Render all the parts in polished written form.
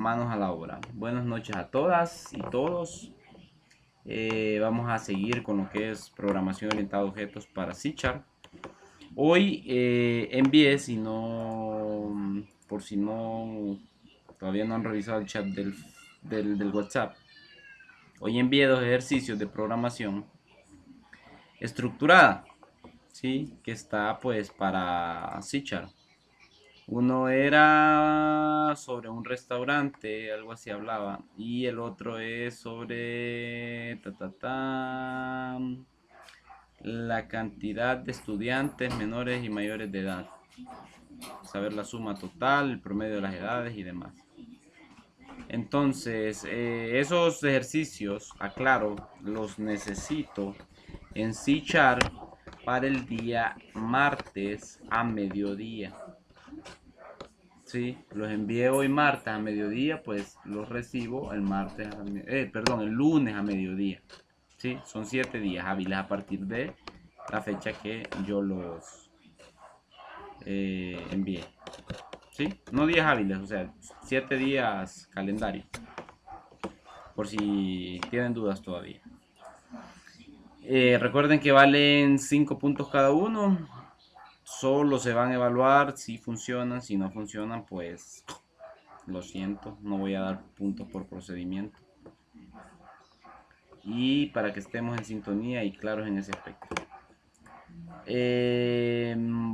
manos a la obra. Buenas noches a todas y todos. Vamos a seguir con lo que es programación orientada a objetos para C#. Hoy envié, si no, por si no, todavía no han revisado el chat del WhatsApp. Hoy envié 2 ejercicios de programación estructurada, ¿sí? Que está pues para C#. Uno era sobre un restaurante, algo así hablaba, y el otro es sobre la cantidad de estudiantes menores y mayores de edad. Saber la suma total, el promedio de las edades y demás. Entonces, esos ejercicios, aclaro, los necesito en C# para el día martes a mediodía. Sí, los envié hoy martes a mediodía, pues los recibo el el lunes a mediodía. Sí, son 7 días hábiles a partir de la fecha que yo los envié. Sí, no días hábiles, o sea, 7 días calendario. Por si tienen dudas todavía. Recuerden que valen 5 puntos cada uno. Solo se van a evaluar si funcionan, si no funcionan, pues lo siento, no voy a dar puntos por procedimiento. Y para que estemos en sintonía y claros en ese aspecto.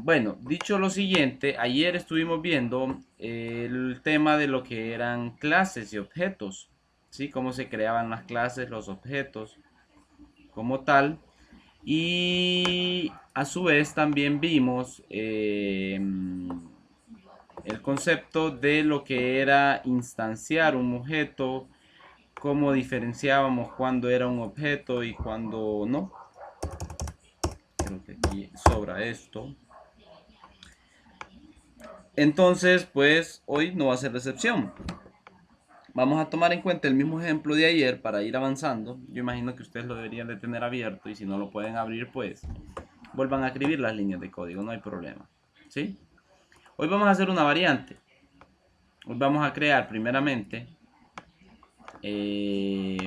Bueno, dicho lo siguiente, ayer estuvimos viendo el tema de lo que eran clases y objetos, ¿sí? Cómo se creaban las clases, los objetos como tal. Y a su vez también vimos el concepto de lo que era instanciar un objeto, cómo diferenciábamos cuando era un objeto y cuando no. Creo que aquí sobra esto. Entonces, pues hoy no va a ser la excepción. Vamos a tomar en cuenta el mismo ejemplo de ayer para ir avanzando. Yo imagino que ustedes lo deberían de tener abierto y si no lo pueden abrir, pues vuelvan a escribir las líneas de código, no hay problema. ¿Sí? Hoy vamos a hacer una variante. Hoy vamos a crear primeramente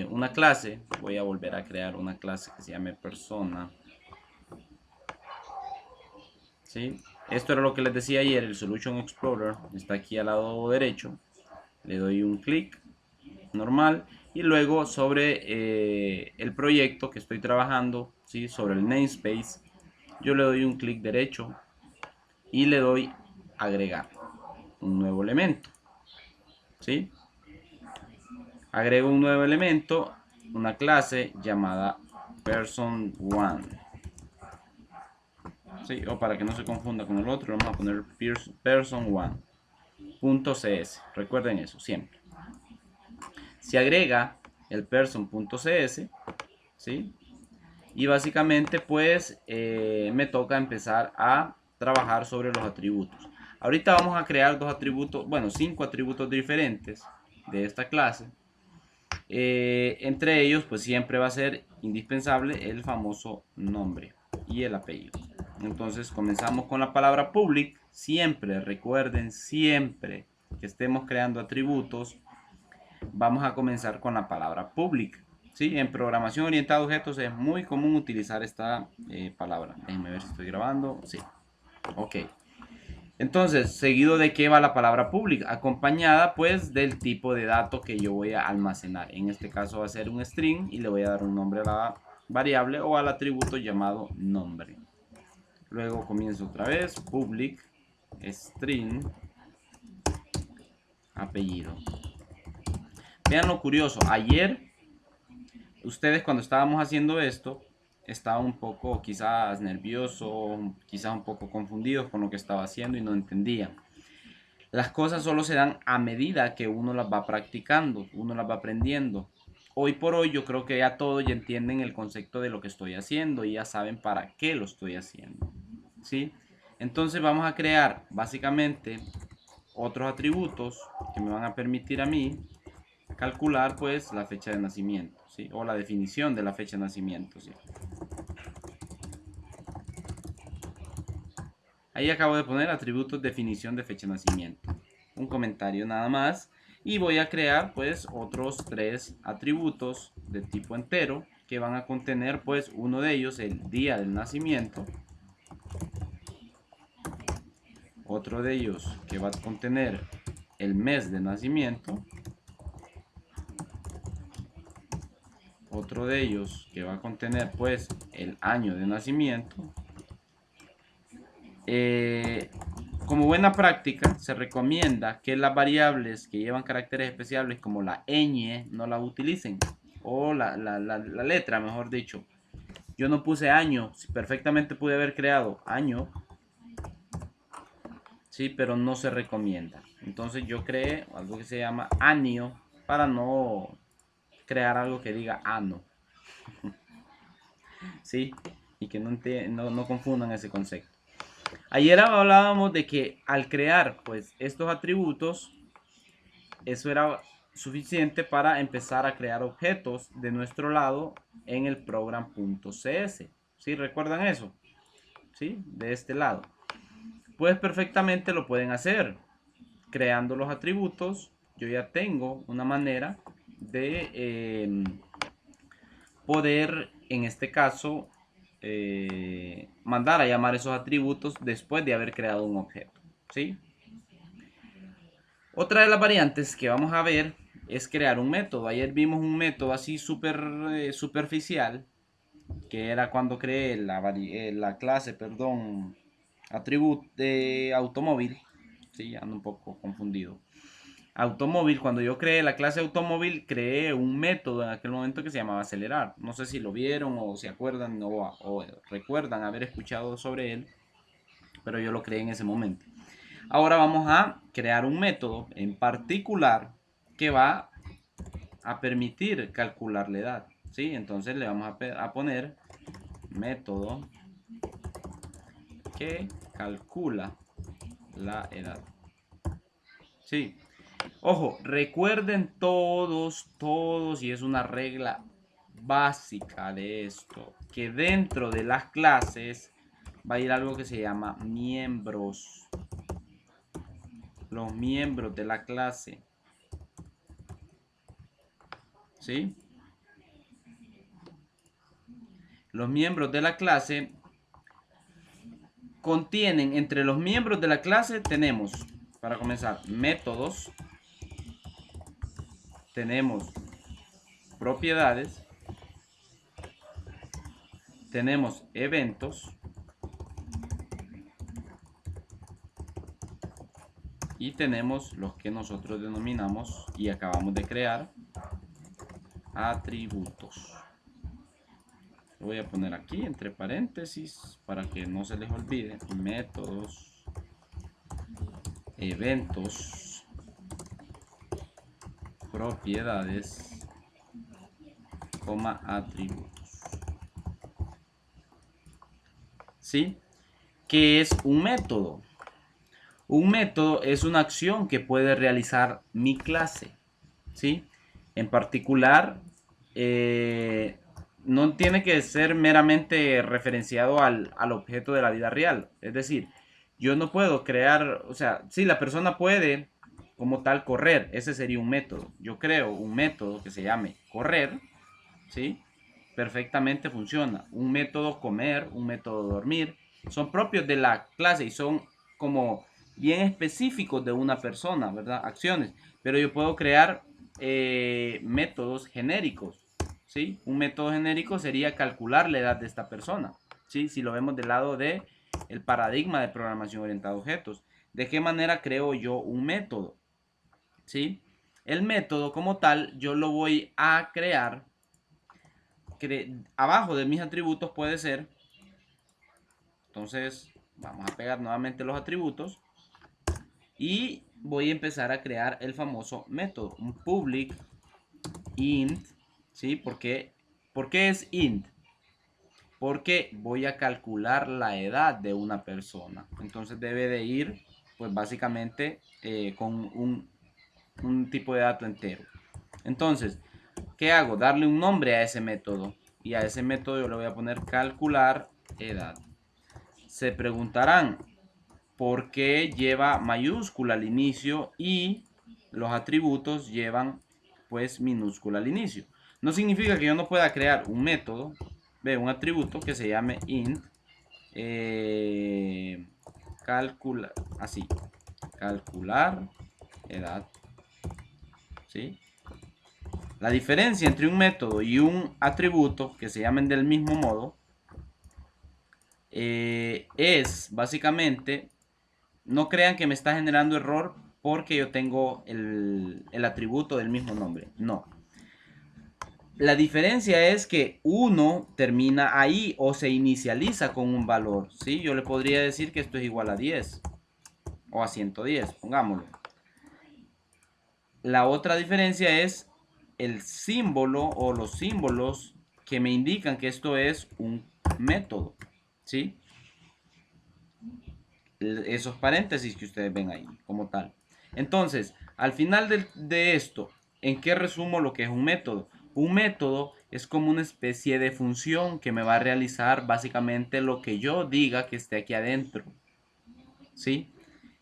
una clase. Voy a volver a crear una clase que se llame persona. ¿Sí? Esto era lo que les decía ayer, el Solution Explorer está aquí al lado derecho. Le doy un clic normal y luego sobre el proyecto que estoy trabajando, ¿sí? Sobre el namespace, yo le doy un clic derecho y le doy agregar un nuevo elemento. ¿Sí? Agrego un nuevo elemento, una clase llamada person1. ¿Sí? O para que no se confunda con el otro, vamos a poner person1.cs. Recuerden eso siempre. Se agrega el person.cs, ¿sí? Y básicamente pues me toca empezar a trabajar sobre los atributos. Ahorita vamos a crear 5 atributos diferentes de esta clase. Entre ellos pues siempre va a ser indispensable el famoso nombre y el apellido. Entonces comenzamos con la palabra public. Siempre, recuerden, siempre que estemos creando atributos, vamos a comenzar con la palabra public. ¿Sí? En programación orientada a objetos es muy común utilizar esta palabra. Déjenme ver si estoy grabando. Sí. Ok. Entonces, seguido de qué va la palabra public, acompañada pues del tipo de dato que yo voy a almacenar. En este caso va a ser un string y le voy a dar un nombre a la variable o al atributo llamado nombre. Luego comienzo otra vez, public string apellido. Vean lo curioso, ayer ustedes cuando estábamos haciendo esto estaban un poco quizás nerviosos, quizás un poco confundidos con lo que estaba haciendo y no entendían. Las cosas solo se dan a medida que uno las va practicando, uno las va aprendiendo. Hoy por hoy yo creo que ya todos ya entienden el concepto de lo que estoy haciendo y ya saben para qué lo estoy haciendo. ¿Sí? Entonces vamos a crear básicamente otros atributos que me van a permitir a mí calcular pues la fecha de nacimiento, ¿sí? O la definición de la fecha de nacimiento, ¿sí? Ahí acabo de poner atributos definición de fecha de nacimiento. Un comentario nada más. Y voy a crear pues otros 3 atributos de tipo entero que van a contener pues uno de ellos el día del nacimiento, otro de ellos que va a contener el mes de nacimiento, otro de ellos que va a contener pues el año de nacimiento. Como buena práctica se recomienda que las variables que llevan caracteres especiales como la ñ no la utilicen, o la letra, mejor dicho. Yo no puse año, perfectamente pude haber creado año, sí, pero no se recomienda. Entonces yo creé algo que se llama año para no crear algo que diga ano. ¿Sí? Y que no confundan ese concepto. Ayer hablábamos de que al crear pues estos atributos, eso era suficiente para empezar a crear objetos de nuestro lado en el program.cs. ¿Sí? ¿Recuerdan eso? ¿Sí? De este lado. Pues perfectamente lo pueden hacer. Creando los atributos, yo ya tengo una manera de poder, en este caso, mandar a llamar esos atributos después de haber creado un objeto. ¿Sí? Otra de las variantes que vamos a ver es crear un método. Ayer vimos un método así súper superficial, que era cuando creé la clase, perdón, atributo de automóvil. Sí, ando un poco confundido. Automóvil, cuando yo creé la clase automóvil, creé un método en aquel momento que se llamaba acelerar. No sé si lo vieron o se acuerdan o recuerdan haber escuchado sobre él, pero yo lo creé en ese momento. Ahora vamos a crear un método en particular que va a permitir calcular la edad. ¿Sí? Entonces le vamos a poner método que calcula la edad. ¿Sí? Ojo, recuerden todos, y es una regla básica de esto, que dentro de las clases va a ir algo que se llama miembros. Los miembros de la clase. ¿Sí? Los miembros de la clase contienen, entre los miembros de la clase tenemos, para comenzar, métodos, tenemos propiedades, tenemos eventos y tenemos los que nosotros denominamos y acabamos de crear atributos. Lo voy a poner aquí entre paréntesis para que no se les olvide. Métodos, eventos, propiedades, coma, atributos. ¿Sí? ¿Qué es un método? Un método es una acción que puede realizar mi clase. ¿Sí? En particular, no tiene que ser meramente referenciado al objeto de la vida real. Es decir, yo no puedo crear, o sea, sí, la persona puede como tal correr, ese sería un método. Yo creo un método que se llame correr, ¿sí? Perfectamente funciona. Un método comer, un método dormir, son propios de la clase y son como bien específicos de una persona, ¿verdad? Acciones. Pero yo puedo crear métodos genéricos, ¿sí? Un método genérico sería calcular la edad de esta persona, ¿sí? Si lo vemos del lado de el paradigma de programación orientada a objetos. ¿De qué manera creo yo un método? ¿Sí? El método como tal yo lo voy a crear abajo de mis atributos puede ser. Entonces vamos a pegar nuevamente los atributos y voy a empezar a crear el famoso método, un public int, ¿sí? ¿Por qué es int? Porque voy a calcular la edad de una persona. Entonces debe de ir, pues básicamente con un tipo de dato entero. Entonces, ¿qué hago? Darle un nombre a ese método. Y a ese método yo le voy a poner calcular edad. Se preguntarán, ¿por qué lleva mayúscula al inicio y los atributos llevan pues minúscula al inicio. No significa que yo no pueda crear un método, un atributo que se llame int calcular, así, calcular edad, ¿sí? La diferencia entre un método y un atributo que se llamen del mismo modo es básicamente, no crean que me está generando error porque yo tengo el atributo del mismo nombre, no. La diferencia es que uno termina ahí o se inicializa con un valor, ¿sí? Yo le podría decir que esto es igual a 10 o a 110, pongámoslo. La otra diferencia es el símbolo o los símbolos que me indican que esto es un método, ¿sí? Esos paréntesis que ustedes ven ahí como tal. Entonces, al final de esto, ¿en qué resumo lo que es un método? Un método es como una especie de función que me va a realizar básicamente lo que yo diga que esté aquí adentro, ¿sí?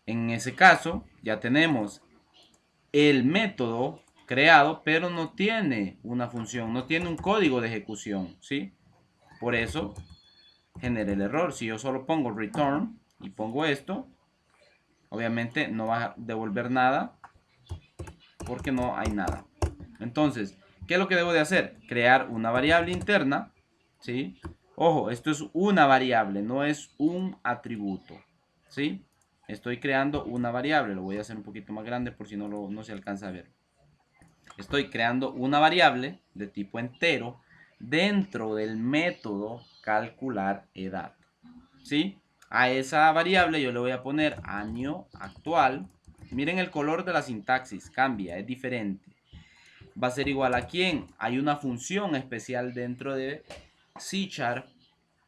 En ese caso, ya tenemos el método creado, pero no tiene una función, no tiene un código de ejecución, ¿sí? Por eso genera el error. Si yo solo pongo return y pongo esto, obviamente no va a devolver nada porque no hay nada. Entonces, ¿qué es lo que debo de hacer? Crear una variable interna, ¿sí? Ojo, esto es una variable, no es un atributo, ¿sí? Estoy creando una variable, lo voy a hacer un poquito más grande por si no se alcanza a ver. Estoy creando una variable de tipo entero dentro del método calcular edad, ¿sí? A esa variable yo le voy a poner año actual. Miren el color de la sintaxis, cambia, es diferente. Va a ser igual a quién. Hay una función especial dentro de C#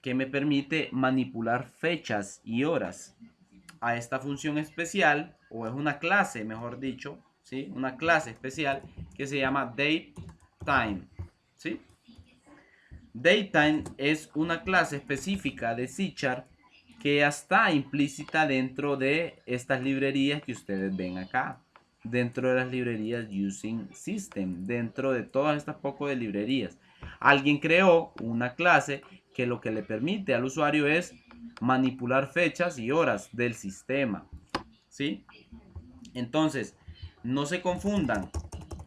que me permite manipular fechas y horas. A esta función especial, o es una clase, mejor dicho, ¿sí? Una clase especial que se llama datetime, ¿sí? Datetime es una clase específica de C# que ya está implícita dentro de estas librerías que ustedes ven acá, dentro de las librerías using system, dentro de todas estas poco de librerías. Alguien creó una clase que lo que le permite al usuario es manipular fechas y horas del sistema, ¿sí? Entonces, no se confundan.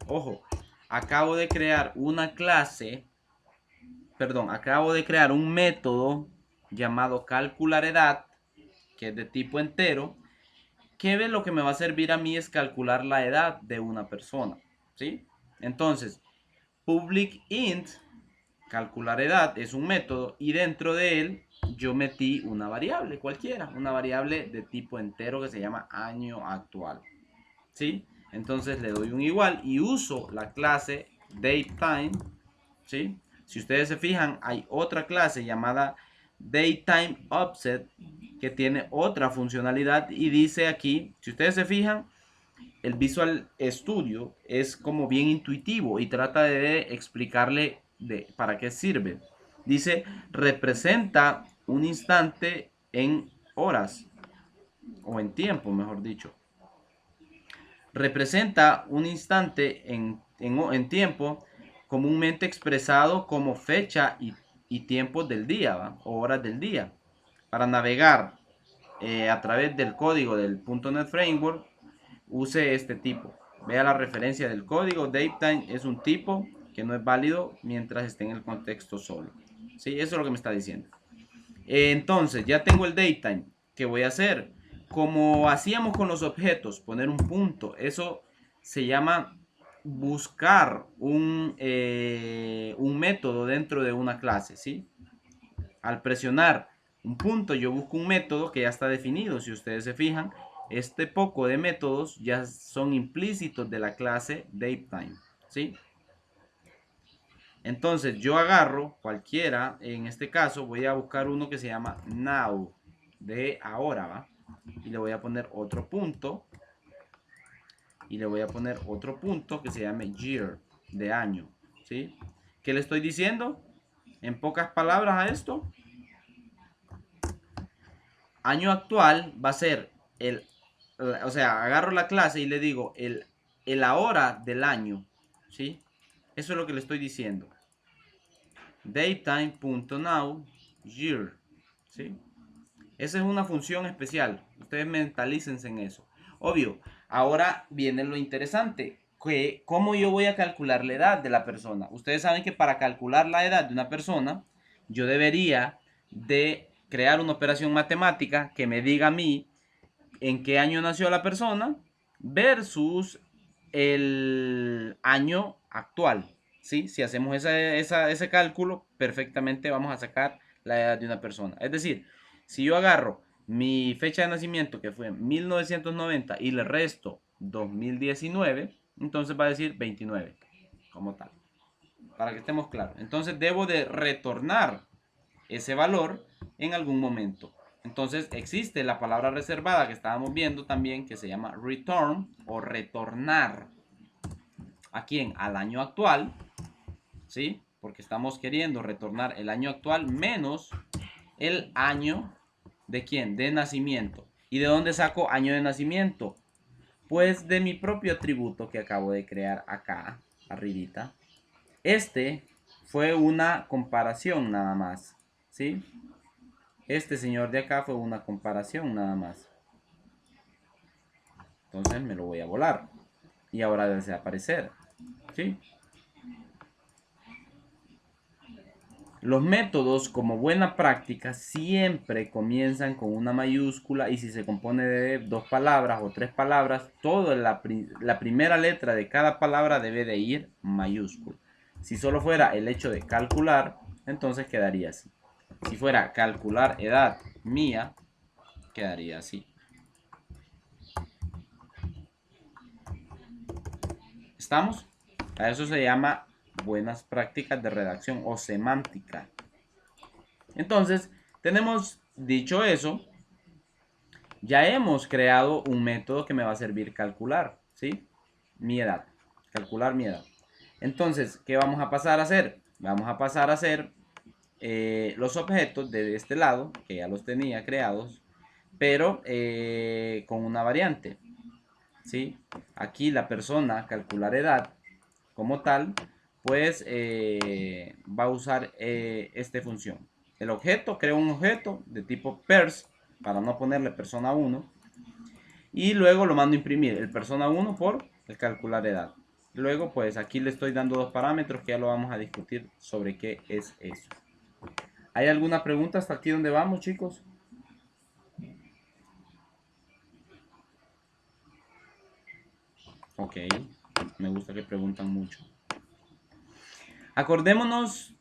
Ojo, acabo de crear una clase, perdón, acabo de crear un método llamado calcular edad, que es de tipo entero, que lo que me va a servir a mí es calcular la edad de una persona, ¿sí? Entonces, public int, calcular edad, es un método y dentro de él yo metí una variable cualquiera, una variable de tipo entero que se llama año actual, ¿sí? Entonces le doy un igual y uso la clase datetime, ¿sí? Si ustedes se fijan, hay otra clase llamada datetime_offset que tiene otra funcionalidad y dice aquí, si ustedes se fijan, el Visual Studio es como bien intuitivo y trata de explicarle para qué sirve. Dice, representa un instante en horas o en tiempo, mejor dicho. Representa un instante en tiempo comúnmente expresado como fecha y tiempos del día, ¿va? O horas del día. Para navegar a través del código del .NET Framework, use este tipo. Vea la referencia del código. Datetime es un tipo que no es válido mientras esté en el contexto solo. ¿Sí? Eso es lo que me está diciendo. Entonces, ya tengo el datetime. ¿Qué voy a hacer? Como hacíamos con los objetos, poner un punto. Eso se llama buscar un método dentro de una clase, ¿sí? Al presionar un punto, yo busco un método que ya está definido. Si ustedes se fijan, este poco de métodos ya son implícitos de la clase datetime, ¿sí? Entonces yo agarro cualquiera, en este caso voy a buscar uno que se llama now, de ahora, ¿va? Y le voy a poner otro punto. Y le voy a poner otro punto que se llame year, de año, ¿sí? ¿Qué le estoy diciendo? En pocas palabras a esto, año actual va a ser o sea, agarro la clase y le digo la hora del año, ¿sí? Eso es lo que le estoy diciendo. Datetime.now year, ¿sí? Esa es una función especial. Ustedes mentalícense en eso. Obvio, ahora viene lo interesante. ¿Cómo yo voy a calcular la edad de la persona? Ustedes saben que para calcular la edad de una persona, yo debería de crear una operación matemática que me diga a mí en qué año nació la persona versus el año actual. ¿Sí? Si hacemos ese cálculo, perfectamente vamos a sacar la edad de una persona. Es decir, si yo agarro mi fecha de nacimiento, que fue en 1990, y le resto 2019, entonces va a decir 29, como tal. Para que estemos claros. Entonces debo de retornar ese valor en algún momento. Entonces existe la palabra reservada que estábamos viendo también, que se llama return o retornar. ¿A quién? Al año actual, ¿sí? Porque estamos queriendo retornar el año actual menos el año de quién? De nacimiento. ¿Y de dónde saco año de nacimiento? Pues de mi propio atributo que acabo de crear acá, arribita. Este fue una comparación nada más, ¿sí? Este señor de acá fue una comparación nada más. Entonces me lo voy a volar. Y ahora debe desaparecer, ¿sí? Los métodos, como buena práctica, siempre comienzan con una mayúscula y si se compone de 2 palabras o 3 palabras, toda la primera letra de cada palabra debe de ir mayúscula. Si solo fuera el hecho de calcular, entonces quedaría así. Si fuera calcular edad mía, quedaría así. ¿Estamos? A eso se llama buenas prácticas de redacción o semántica. Entonces, tenemos dicho eso, ya hemos creado un método que me va a servir calcular, ¿sí? Mi edad, calcular mi edad. Entonces, ¿qué vamos a pasar a hacer? Vamos a pasar a hacer los objetos de este lado, que ya los tenía creados, pero con una variante, ¿sí? Aquí la persona, calcular edad, como tal, pues va a usar esta función. El objeto, creo un objeto de tipo pers, para no ponerle persona 1, y luego lo mando a imprimir, el persona 1 por el calcular edad. Luego, pues aquí le estoy dando 2 parámetros que ya lo vamos a discutir sobre qué es eso. ¿Hay alguna pregunta hasta aquí donde vamos, chicos? Ok, me gusta que preguntan mucho. Acordémonos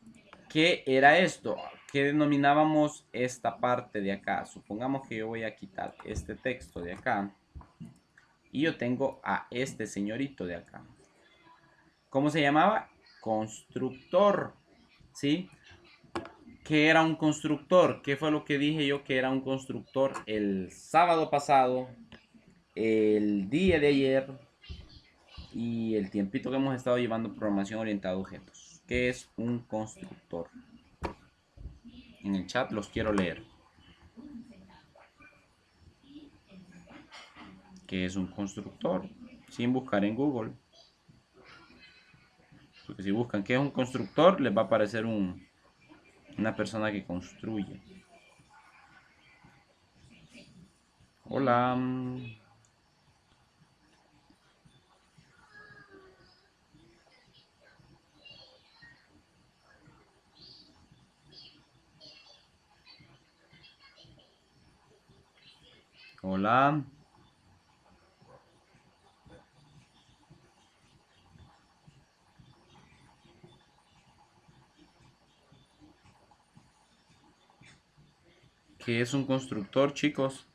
qué era esto, qué denominábamos esta parte de acá. Supongamos que yo voy a quitar este texto de acá y yo tengo a este señorito de acá. ¿Cómo se llamaba? Constructor, ¿sí? ¿Qué era un constructor? ¿Qué fue lo que dije yo que era un constructor el sábado pasado, el día de ayer y el tiempito que hemos estado llevando programación orientada a objetos? ¿Qué es un constructor? En el chat los quiero leer. ¿Qué es un constructor? Sin buscar en Google. Porque si buscan qué es un constructor, les va a aparecer una persona que construye. Hola. Hola. ¿Qué es un constructor, chicos?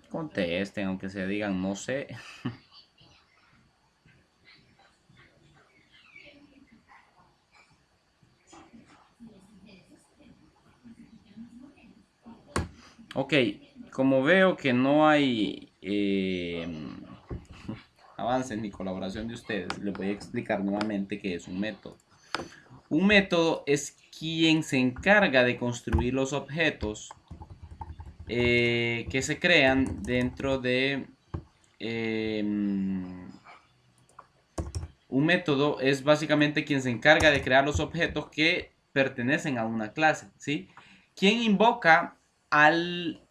Contesten, aunque se digan no sé. Ok, como veo que no hay avances ni colaboración de ustedes, les voy a explicar nuevamente qué es un método. Un método es quien se encarga de construir los objetos que se crean dentro de un método. Es básicamente quien se encarga de crear los objetos que pertenecen a una clase, ¿sí? ¿Quién invoca al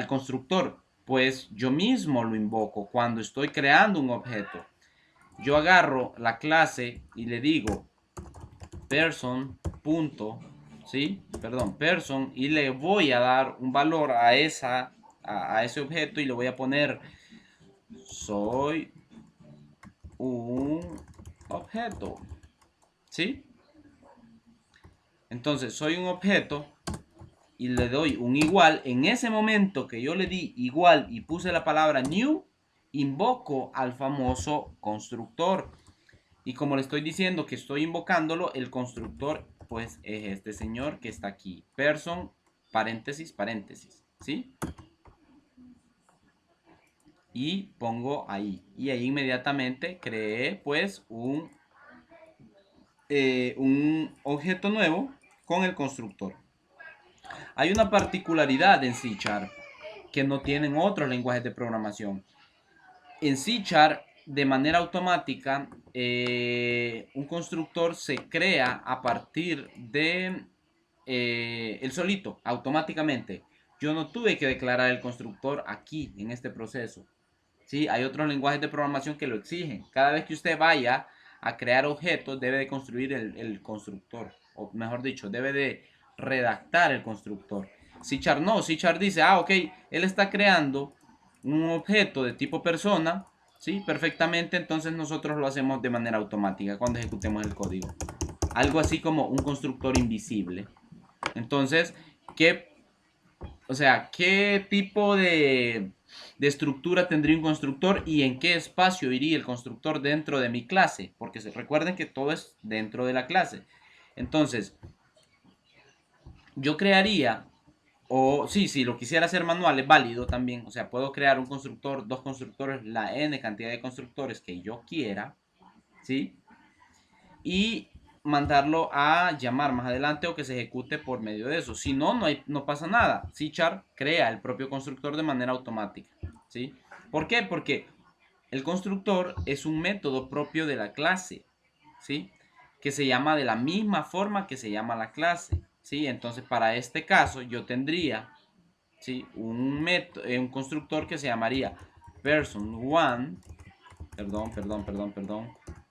constructor? Pues yo mismo lo invoco cuando estoy creando un objeto. Yo agarro la clase y le digo person, punto, ¿sí? Perdón, person, y le voy a dar un valor a ese objeto y le voy a poner soy un objeto, ¿sí? Entonces soy un objeto y le doy un igual. En ese momento que yo le di igual y puse la palabra new, invoco al famoso constructor. Y como le estoy diciendo que estoy invocándolo, el constructor pues es este señor que está aquí. Person, paréntesis, paréntesis, ¿sí? Y pongo ahí. Y ahí inmediatamente creé pues un objeto nuevo con el constructor. Hay una particularidad en C# que no tienen otros lenguajes de programación. En C# de manera automática, un constructor se crea a partir de el solito, automáticamente. Yo no tuve que declarar el constructor aquí, en este proceso. ¿Sí? Hay otros lenguajes de programación que lo exigen. Cada vez que usted vaya a crear objetos, debe de construir el constructor. O mejor dicho, debe de redactar el constructor. C# no, C# dice, ok, él está creando un objeto de tipo persona, ¿sí? Perfectamente, entonces nosotros lo hacemos de manera automática cuando ejecutemos el código. Algo así como un constructor invisible. Entonces, ¿qué tipo de estructura tendría un constructor y en qué espacio iría el constructor dentro de mi clase? Porque recuerden que todo es dentro de la clase. Entonces, yo crearía, o sí, si lo quisiera hacer manual es válido también. O sea, puedo crear un constructor, dos constructores, la n cantidad de constructores que yo quiera, ¿sí? Y mandarlo a llamar más adelante o que se ejecute por medio de eso. Si no, no pasa nada. C# crea el propio constructor de manera automática, ¿sí? ¿Por qué? Porque el constructor es un método propio de la clase, ¿sí? Que se llama de la misma forma que se llama la clase, ¿sí? Entonces, para este caso, yo tendría, ¿sí? un constructor que se llamaría person1,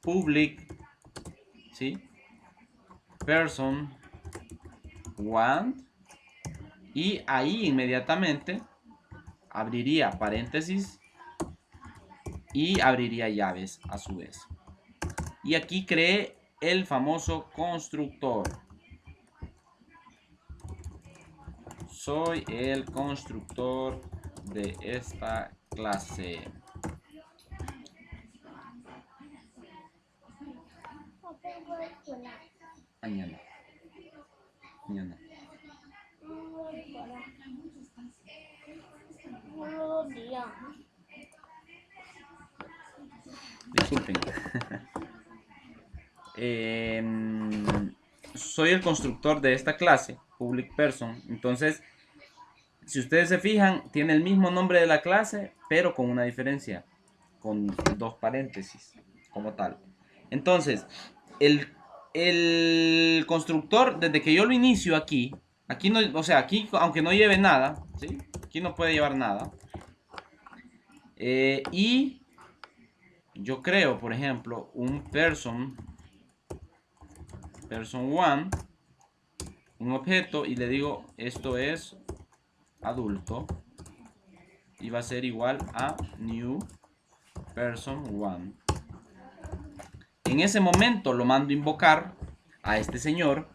public, ¿sí? person1, y ahí inmediatamente abriría paréntesis y abriría llaves a su vez. Y aquí creé el famoso constructor. Soy el constructor de esta clase. Mañana. Mañana. Disculpen. Soy el constructor de esta clase, public person. Entonces, si ustedes se fijan, tiene el mismo nombre de la clase, pero con una diferencia, con dos paréntesis, como tal. Entonces, el constructor, desde que yo lo inicio aquí no, o sea, aquí aunque no lleve nada, ¿sí? Aquí no puede llevar nada. Y yo creo, por ejemplo, un person1, un objeto, y le digo, esto es adulto, y va a ser igual a new person1. En ese momento lo mando a invocar a este señor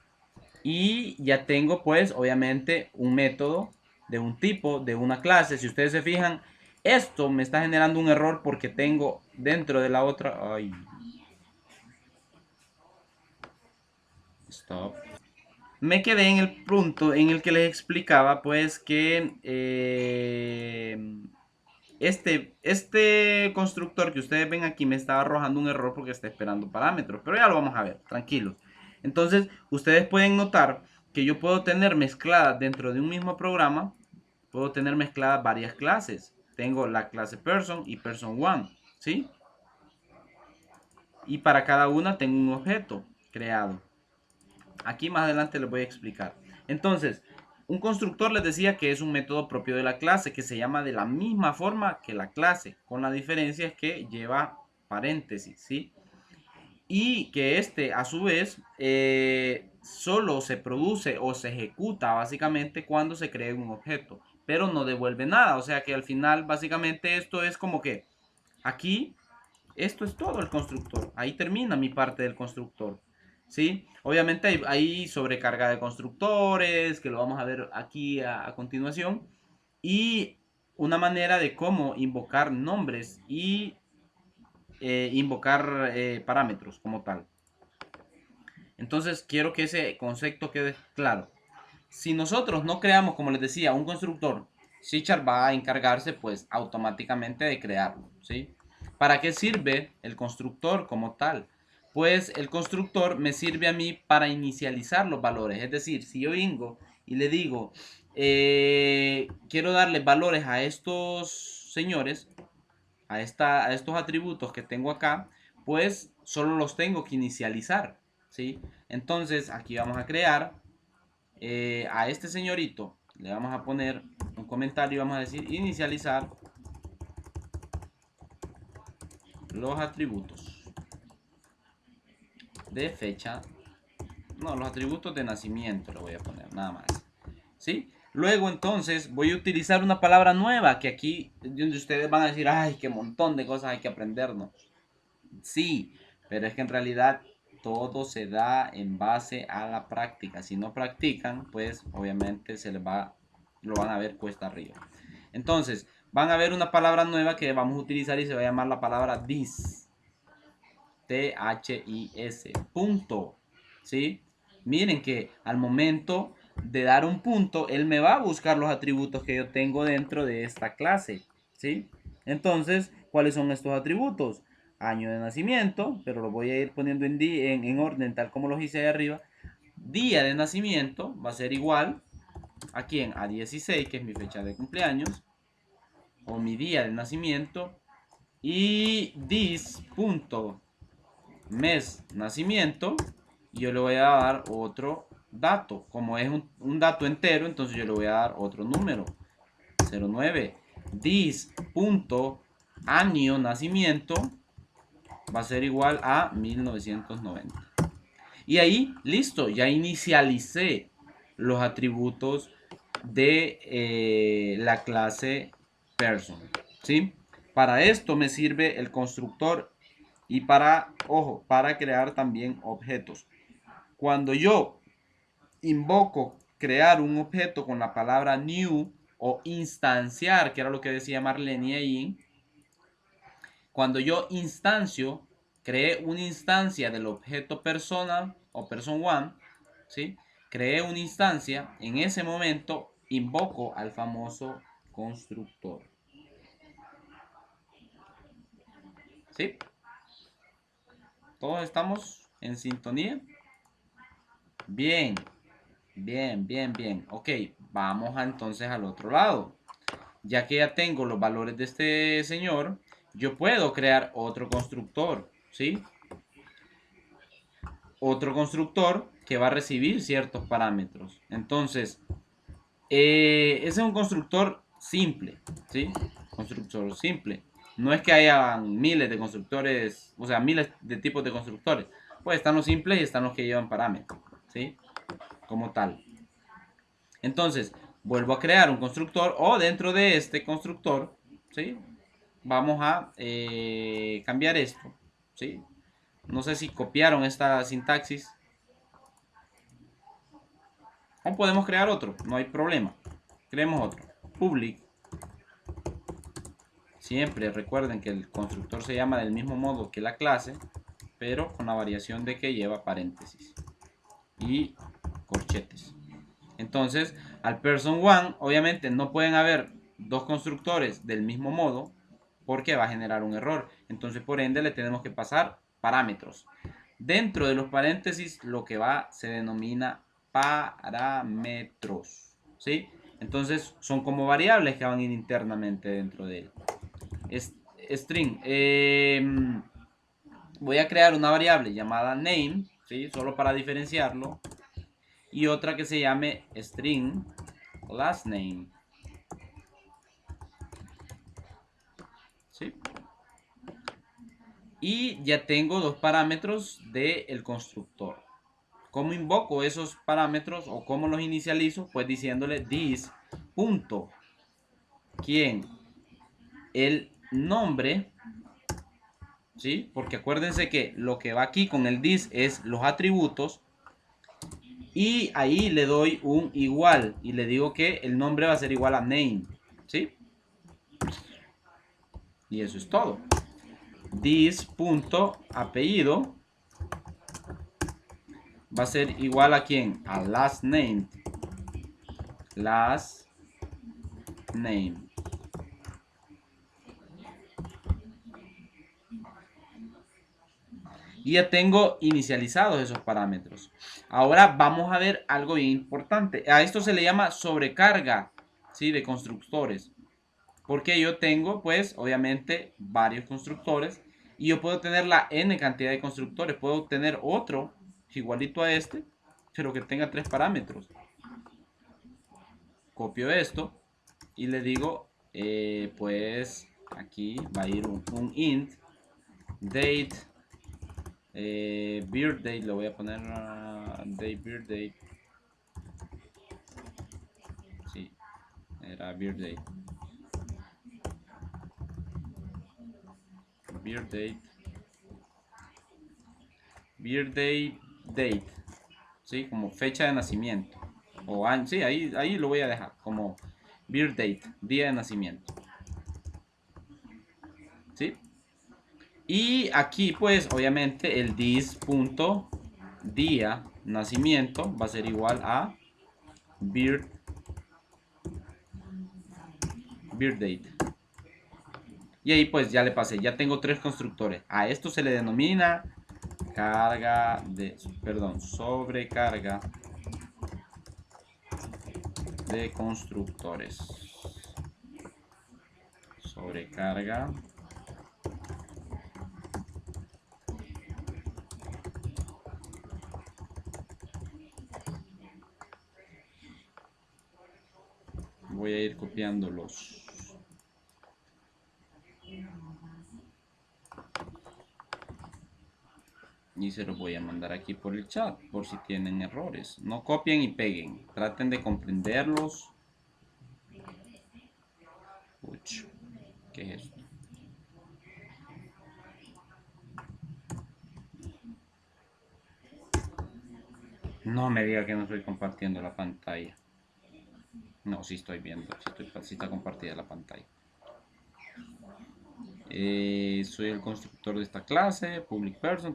y ya tengo pues obviamente un método de un tipo, de una clase. Si ustedes se fijan, esto me está generando un error porque tengo dentro de la otra... Ay. Stop. Me quedé en el punto en el que les explicaba pues que este constructor que ustedes ven aquí me estaba arrojando un error porque está esperando parámetros, pero ya lo vamos a ver, tranquilos. Entonces, ustedes pueden notar que yo puedo tener mezcladas dentro de un mismo programa puedo tener mezcladas varias clases. Tengo la clase person y person one, ¿sí? Y para cada una tengo un objeto creado. Aquí más adelante les voy a explicar. Entonces, un constructor les decía que es un método propio de la clase, que se llama de la misma forma que la clase, con la diferencia es que lleva paréntesis, ¿sí? Y que este, a su vez, solo se produce o se ejecuta básicamente cuando se crea un objeto, pero no devuelve nada. O sea que al final, básicamente, esto es como que aquí, esto es todo el constructor. Ahí termina mi parte del constructor. ¿Sí? Obviamente hay sobrecarga de constructores, que lo vamos a ver aquí a continuación. Y una manera de cómo invocar nombres y invocar parámetros como tal. Entonces quiero que ese concepto quede claro. Si nosotros no creamos, como les decía, un constructor, C# va a encargarse pues automáticamente de crearlo, ¿sí? ¿Para qué sirve el constructor como tal? Pues el constructor me sirve a mí para inicializar los valores. Es decir, si yo vengo y le digo, quiero darle valores a estos señores, a estos atributos que tengo acá, pues solo los tengo que inicializar, ¿sí? Entonces aquí vamos a crear a este señorito, le vamos a poner un comentario y vamos a decir inicializar los atributos de fecha, no, los atributos de nacimiento le voy a poner, nada más, ¿sí? Luego entonces voy a utilizar una palabra nueva que aquí donde ustedes van a decir, ay, qué montón de cosas hay que aprendernos. Sí, pero es que en realidad todo se da en base a la práctica. Si no practican, pues obviamente lo van a ver cuesta arriba. Entonces, van a ver una palabra nueva que vamos a utilizar y se va a llamar la palabra this. T-H-I-S. Punto. ¿Sí? Miren que al momento de dar un punto, él me va a buscar los atributos que yo tengo dentro de esta clase. ¿Sí? Entonces, ¿cuáles son estos atributos? Año de nacimiento, pero lo voy a ir poniendo en orden tal como los hice ahí arriba. Día de nacimiento va a ser igual a quién? A 16, que es mi fecha de cumpleaños, o mi día de nacimiento. Y this punto mes nacimiento, yo le voy a dar otro dato. Como es un dato entero, entonces yo le voy a dar otro número. 09. This punto año nacimiento va a ser igual a 1990. Y ahí, listo, ya inicialicé los atributos de la clase person, ¿sí? Para esto me sirve el constructor y ojo, para crear también objetos. Cuando yo invoco crear un objeto con la palabra new o instanciar, que era lo que decía Marlene ahí, cuando yo instancio, creé una instancia del objeto persona o person one, ¿sí? Creé una instancia, en ese momento invoco al famoso constructor. ¿Sí? ¿Todos estamos en sintonía? Bien, bien, bien, bien. Ok, vamos entonces al otro lado. Ya que ya tengo los valores de este señor, yo puedo crear otro constructor, ¿sí? Otro constructor que va a recibir ciertos parámetros. Entonces, ese es un constructor simple, ¿sí? Constructor simple. No es que haya miles de constructores, o sea, miles de tipos de constructores. Pues están los simples y están los que llevan parámetros, ¿sí? Como tal. Entonces, vuelvo a crear un constructor o dentro de este constructor, ¿sí? Vamos a cambiar esto, ¿sí? No sé si copiaron esta sintaxis. O podemos crear otro, no hay problema. Creemos otro. Public. Siempre recuerden que el constructor se llama del mismo modo que la clase, pero con la variación de que lleva paréntesis y corchetes. Entonces, al person one, obviamente no pueden haber dos constructores del mismo modo porque va a generar un error. Entonces, por ende, le tenemos que pasar parámetros. Dentro de los paréntesis, lo que va se denomina parámetros, ¿sí? Entonces son como variables que van a ir internamente dentro de él. String. Voy a crear una variable llamada name, ¿sí? Solo para diferenciarlo. Y otra que se llame string last name. ¿Sí? Y ya tengo dos parámetros del constructor. ¿Cómo invoco esos parámetros o cómo los inicializo? Pues diciéndole this punto quién el nombre, ¿sí? Porque acuérdense que lo que va aquí con el this es los atributos y ahí le doy un igual y le digo que el nombre va a ser igual a name, ¿sí? Y eso es todo. This punto apellido va a ser igual a quién? A last name. Last name. Y ya tengo inicializados esos parámetros. Ahora vamos a ver algo bien importante. A esto se le llama sobrecarga, ¿sí? De constructores. Porque yo tengo, pues, obviamente, varios constructores. Y yo puedo tener la n cantidad de constructores. Puedo tener otro igualito a este, pero que tenga 3 parámetros. Copio esto y le digo, pues, aquí va a ir un int date. Birth date, le voy a poner date birth date. Sí, era birth date. Birth date. Birth date, date. Sí, como fecha de nacimiento. O año, sí, ahí lo voy a dejar como birth date, día de nacimiento. ¿Sí? Y aquí pues obviamente el this punto día nacimiento va a ser igual a birth date. Y ahí pues ya le pasé, ya tengo 3 constructores. A esto se le denomina carga de, perdón, sobrecarga de constructores. Sobrecarga voy a ir copiándolos. Y se los voy a mandar aquí por el chat, por si tienen errores. No copien y peguen. Traten de comprenderlos. Uch, ¿qué es esto? No me diga que no estoy compartiendo la pantalla. No, sí estoy viendo. Sí está compartida la pantalla. Soy el constructor de esta clase, public person,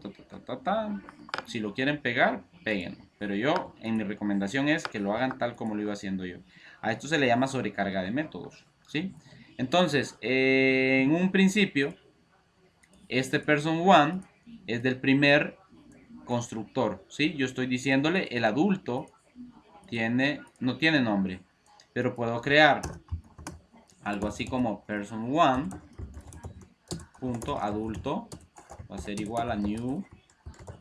Si lo quieren pegar, peguen. Pero yo, en mi recomendación es que lo hagan tal como lo iba haciendo yo. A esto se le llama sobrecarga de métodos, ¿sí? Entonces, en un principio, este person one es del primer constructor, ¿sí? Yo estoy diciéndole el adulto no tiene nombre, pero puedo crear algo así como person one punto adulto va a ser igual a new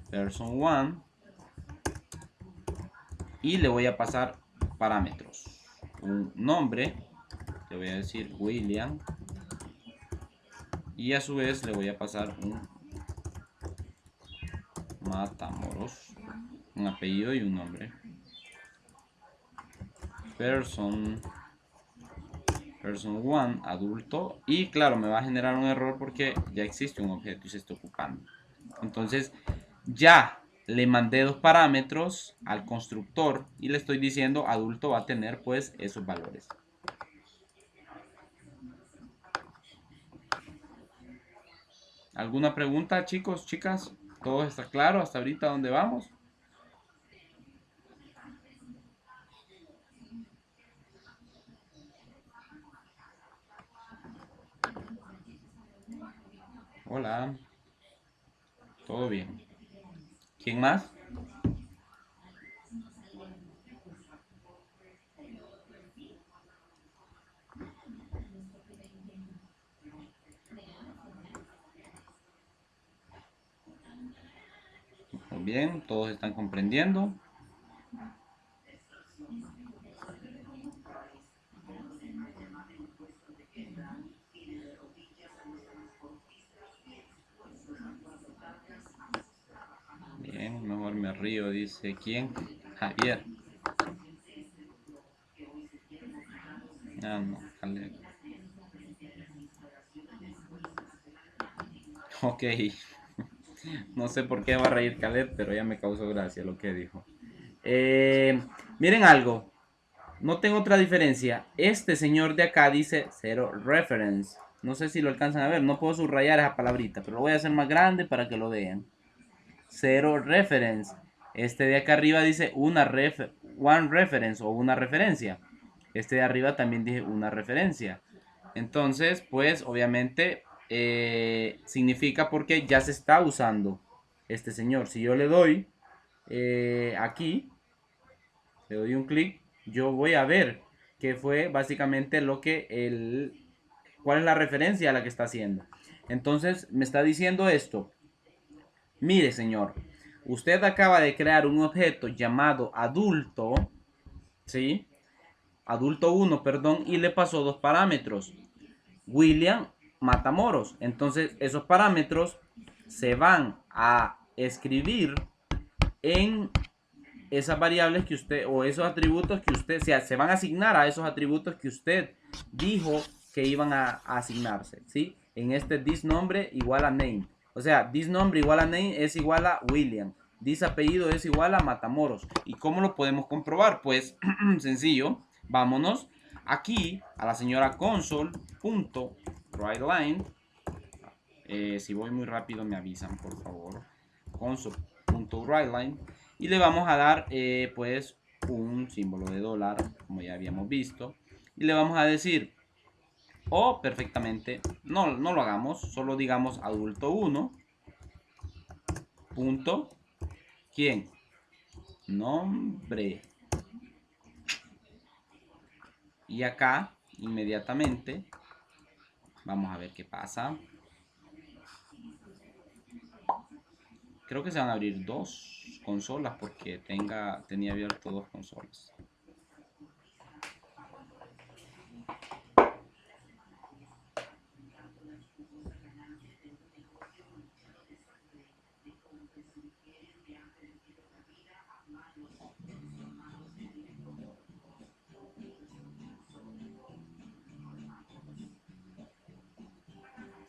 person one y le voy a pasar parámetros, un nombre, le voy a decir William y a su vez le voy a pasar un Matamoros, un apellido y un nombre. Person 1 adulto y claro me va a generar un error porque ya existe un objeto y se está ocupando. Entonces ya le mandé 2 parámetros al constructor y le estoy diciendo adulto va a tener pues esos valores. ¿Alguna pregunta, chicos, chicas? ¿Todo está claro hasta ahorita dónde vamos? Hola. Todo bien. ¿Quién más? Muy bien, todos están comprendiendo. Bien, mejor me río, dice ¿quién? Javier. Ah, no, Caleb. Ok. No sé por qué va a reír Caleb, pero ya me causó gracia lo que dijo. Miren algo. Noten otra diferencia. Este señor de acá dice zero reference. No sé si lo alcanzan a ver. No puedo subrayar esa palabrita, pero lo voy a hacer más grande para que lo vean. Zero reference. Este de acá arriba dice one reference o una referencia. Este de arriba también dice una referencia. Entonces, pues obviamente significa porque ya se está usando este señor. Si yo le doy aquí, le doy un clic, yo voy a ver que fue básicamente lo que cuál es la referencia a la que está haciendo. Entonces me está diciendo esto. Mire, señor, usted acaba de crear un objeto llamado adulto, ¿sí? Adulto 1, perdón, y le pasó dos parámetros. William Matamoros. Entonces, esos parámetros se van a escribir en esas variables que usted, o esos atributos que usted, se van a asignar a esos atributos que usted dijo que iban a asignarse, ¿sí? En este this nombre igual a name. O sea, this nombre igual a name es igual a William. This apellido es igual a Matamoros. ¿Y cómo lo podemos comprobar? Pues sencillo. Vámonos aquí a la señora console.writeLine. Si voy muy rápido me avisan, por favor. Console.writeLine. Y le vamos a dar pues un símbolo de dólar, como ya habíamos visto. Y le vamos a decir, o perfectamente, no lo hagamos, solo digamos adulto 1. Punto, ¿quién? Nombre. Y acá, inmediatamente, vamos a ver qué pasa. Creo que se van a abrir dos consolas porque tenía abierto dos consolas.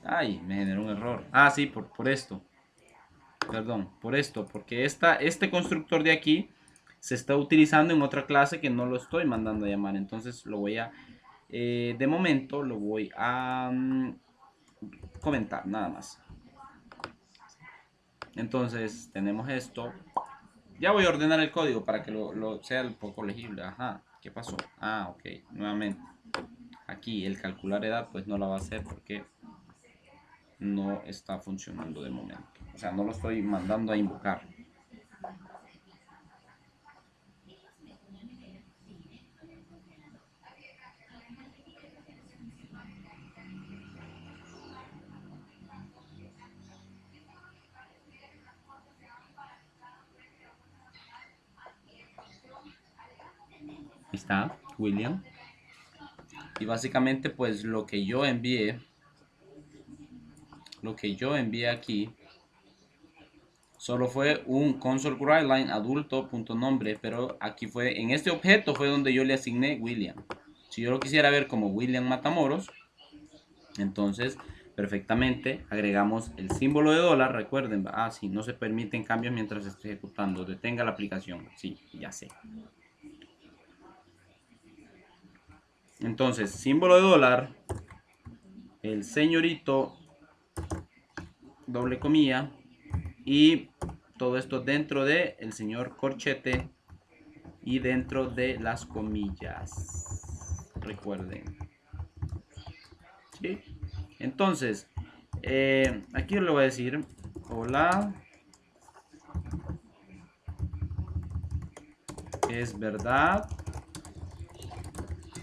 Ay, me generó un error. Ah, sí, por esto. Perdón, por esto. Porque este constructor de aquí se está utilizando en otra clase que no lo estoy mandando a llamar. Entonces lo voy a... de momento lo voy a comentar, nada más. Entonces tenemos esto. Ya voy a ordenar el código para que sea un poco legible. Ajá, ¿qué pasó? Ah, ok, nuevamente. Aquí el calcular edad pues no la va a hacer porque no está funcionando de momento. O sea, no lo estoy mandando a invocar. Ahí está, William. Y básicamente pues lo que yo envié aquí solo fue un console.writeLine adulto.nombre, pero aquí fue, en este objeto fue donde yo le asigné William. Si yo lo quisiera ver como William Matamoros, entonces perfectamente agregamos el símbolo de dólar. Recuerden, sí, no se permiten cambios mientras esté ejecutando. Detenga la aplicación. Sí, ya sé. Entonces, símbolo de dólar, el señorito, doble comilla, y todo esto dentro de el señor corchete y dentro de las comillas. Recuerden. ¿Sí? Entonces, aquí le voy a decir, hola, es verdad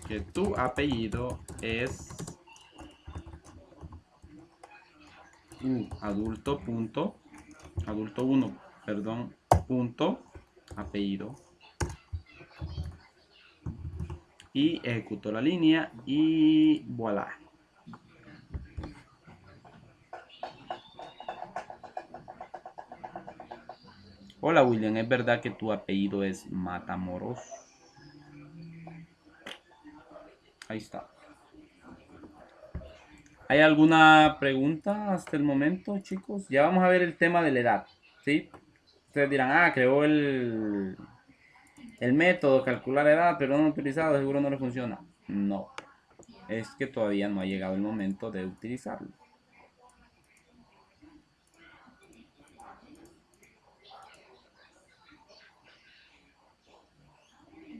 que tu apellido es adulto 1, perdón, punto apellido. Y ejecuto la línea y voilà. Hola William, ¿es verdad que tu apellido es Matamoros? Ahí está. ¿Hay alguna pregunta hasta el momento, chicos? Ya vamos a ver el tema de la edad, ¿sí? Ustedes dirán, creó el método, calcular la edad, pero no utilizado, seguro no le funciona. No, es que todavía no ha llegado el momento de utilizarlo.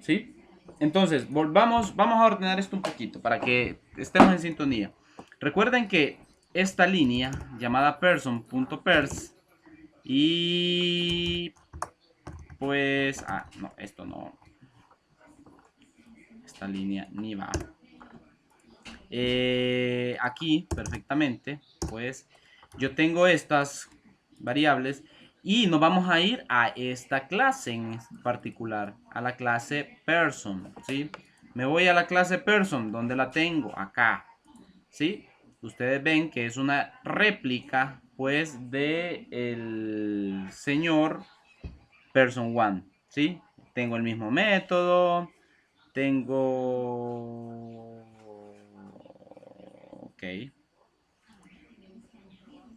¿Sí? Entonces, vamos a ordenar esto un poquito para que estemos en sintonía. Recuerden que esta línea llamada person.pers y pues, no, esto no, esta línea ni va. Aquí, perfectamente, pues yo tengo estas variables y nos vamos a ir a esta clase en particular, a la clase person, ¿sí? Me voy a la clase person, donde la tengo, acá, ¿sí? Ustedes ven que es una réplica, pues, de el señor person one, ¿sí? Tengo el mismo método, tengo... Ok.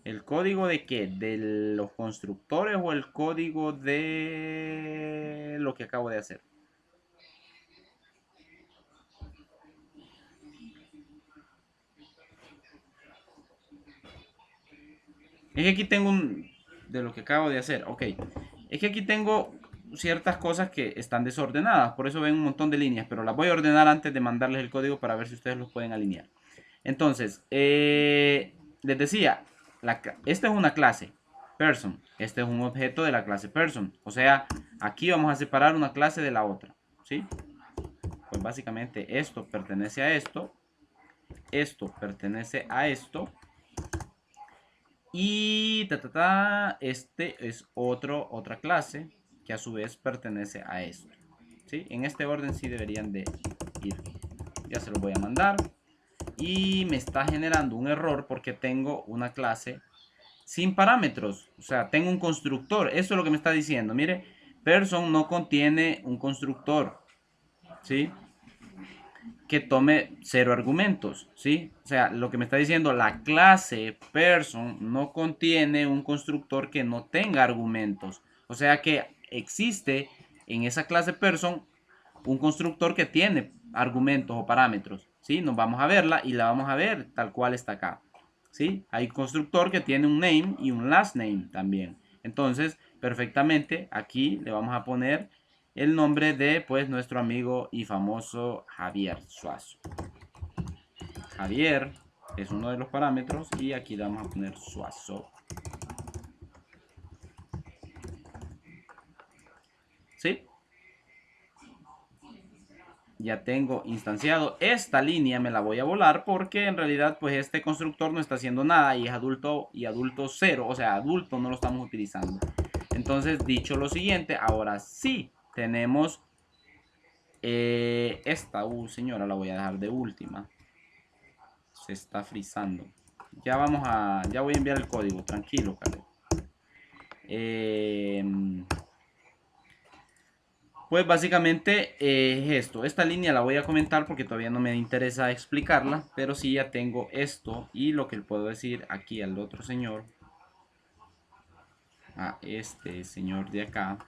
¿El código de qué? ¿De los constructores o el código de lo que acabo de hacer? Es que aquí tengo un... De lo que acabo de hacer, ok. Es que aquí tengo ciertas cosas que están desordenadas, por eso ven un montón de líneas, pero las voy a ordenar antes de mandarles el código para ver si ustedes los pueden alinear. Entonces, les decía, esta es una clase, person. Este es un objeto de la clase person. O sea, aquí vamos a separar una clase de la otra, ¿sí? Pues básicamente esto pertenece a esto, esto pertenece a esto, y este es otra clase que a su vez pertenece a esto, ¿sí? En este orden sí deberían de ir. Ya se los voy a mandar. Y me está generando un error porque tengo una clase sin parámetros. O sea, tengo un constructor. Eso es lo que me está diciendo. Mire, person no contiene un constructor, ¿sí? Que tome 0 argumentos, ¿sí? O sea, lo que me está diciendo, la clase person no contiene un constructor que no tenga argumentos. O sea que existe en esa clase person un constructor que tiene argumentos o parámetros, ¿sí? Nos vamos a verla y la vamos a ver tal cual está acá, ¿sí? Hay constructor que tiene un name y un last name también. Entonces, perfectamente, aquí le vamos a poner el nombre de, pues, nuestro amigo y famoso Javier Suazo. Javier es uno de los parámetros y aquí le vamos a poner Suazo. ¿Sí? Ya tengo instanciado esta línea, me la voy a volar porque en realidad pues este constructor no está haciendo nada y es adulto y adulto 0, o sea, adulto no lo estamos utilizando. Entonces, dicho lo siguiente, ahora sí tenemos esta, señora, la voy a dejar de última. Se está frizando. Ya voy a enviar el código, tranquilo, Caleb. Pues básicamente es esto. Esta línea la voy a comentar porque todavía no me interesa explicarla, pero sí ya tengo esto y lo que le puedo decir aquí al otro señor, a este señor de acá,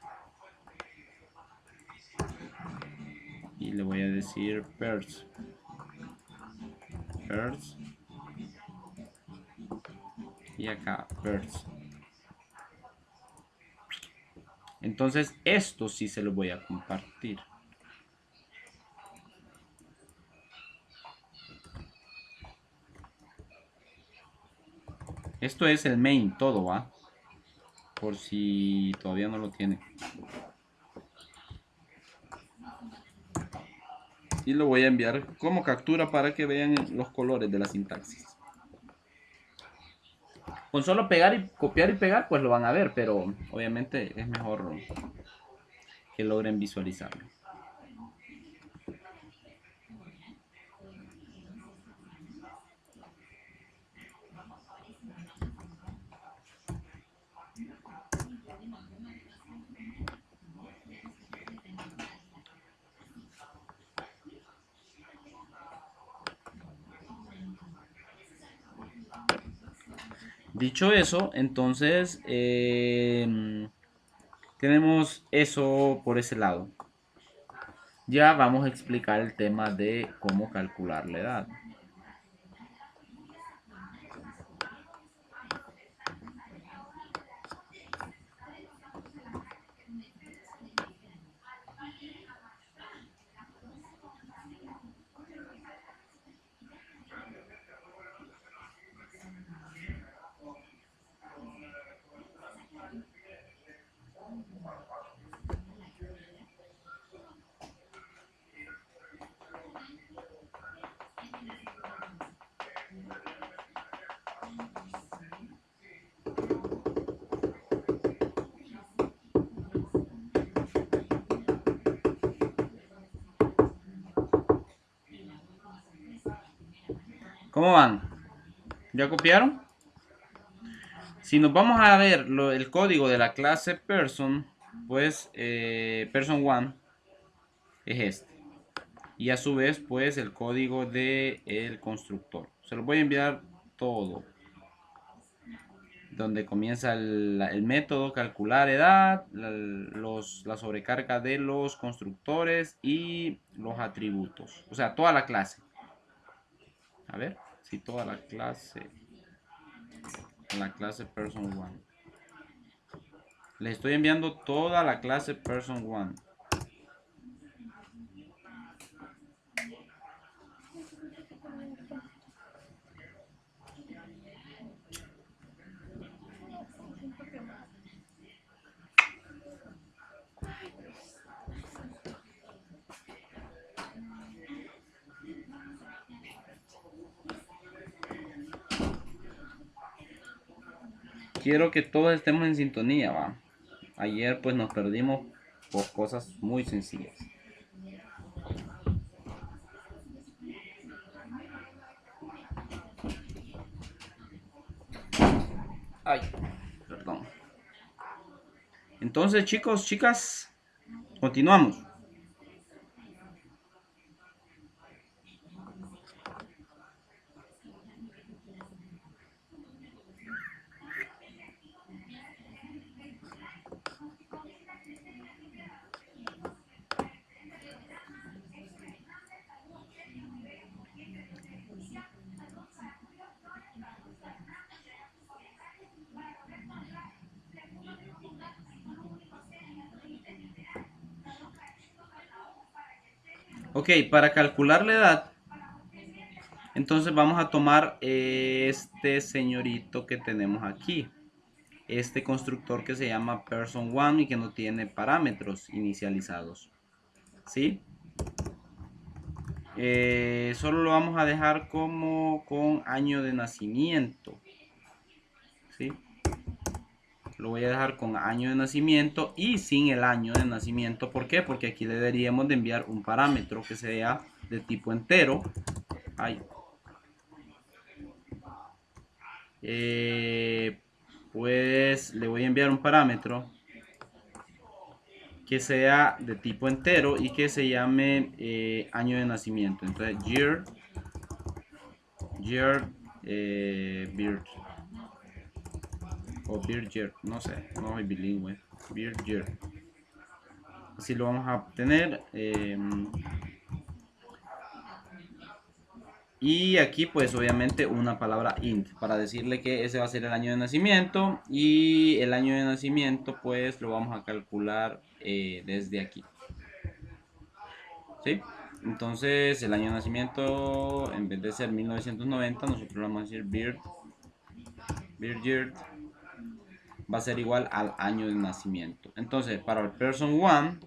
y le voy a decir pers y acá pers. Entonces esto sí se lo voy a compartir. Esto es el main todo, ¿va? Por si todavía no lo tiene. Y lo voy a enviar como captura para que vean los colores de la sintaxis. Con solo pegar y copiar y pegar, pues lo van a ver, pero obviamente es mejor que logren visualizarlo. Dicho eso, entonces tenemos eso por ese lado. Ya vamos a explicar el tema de cómo calcular la edad. ¿Cómo van? ¿Ya copiaron? Si nos vamos a ver el código de la clase person, pues person 1 es este. Y a su vez, pues el código del constructor. Se los voy a enviar todo. Donde comienza el método, calcular edad, la sobrecarga de los constructores y los atributos. O sea, toda la clase. A ver, si toda la clase person 1. Les estoy enviando toda la clase person 1. Quiero que todos estemos en sintonía, va. Ayer pues nos perdimos por cosas muy sencillas. Ay, perdón. Entonces, chicos, chicas, continuamos. Ok, para calcular la edad, entonces vamos a tomar este señorito que tenemos aquí. Este constructor que se llama person1 y que no tiene parámetros inicializados. ¿Sí? Solo lo vamos a dejar como con año de nacimiento. ¿Sí? Lo voy a dejar con año de nacimiento y sin el año de nacimiento. ¿Por qué? Porque aquí deberíamos de enviar un parámetro que sea de tipo entero. Ay. Pues le voy a enviar un parámetro que sea de tipo entero y que se llame año de nacimiento. Entonces birth o birth year, no sé, no soy bilingüe. Birth year, así lo vamos a obtener. Y aquí pues obviamente una palabra int para decirle que ese va a ser el año de nacimiento, y el año de nacimiento pues lo vamos a calcular desde aquí. ¿Sí? Entonces el año de nacimiento, en vez de ser 1990, nosotros vamos a decir birth year, va a ser igual al año de nacimiento. Entonces para el person 1,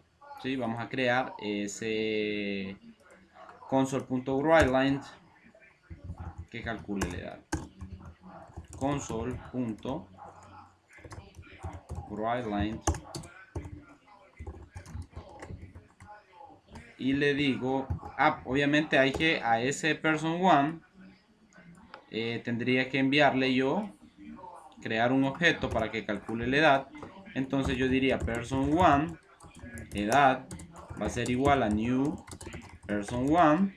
¿sí? Vamos a crear ese console.writeLine que calcule la edad. console.writeLine y le digo, obviamente hay que a ese person1 tendría que enviarle yo, crear un objeto para que calcule la edad. Entonces yo diría person1 edad va a ser igual a new person1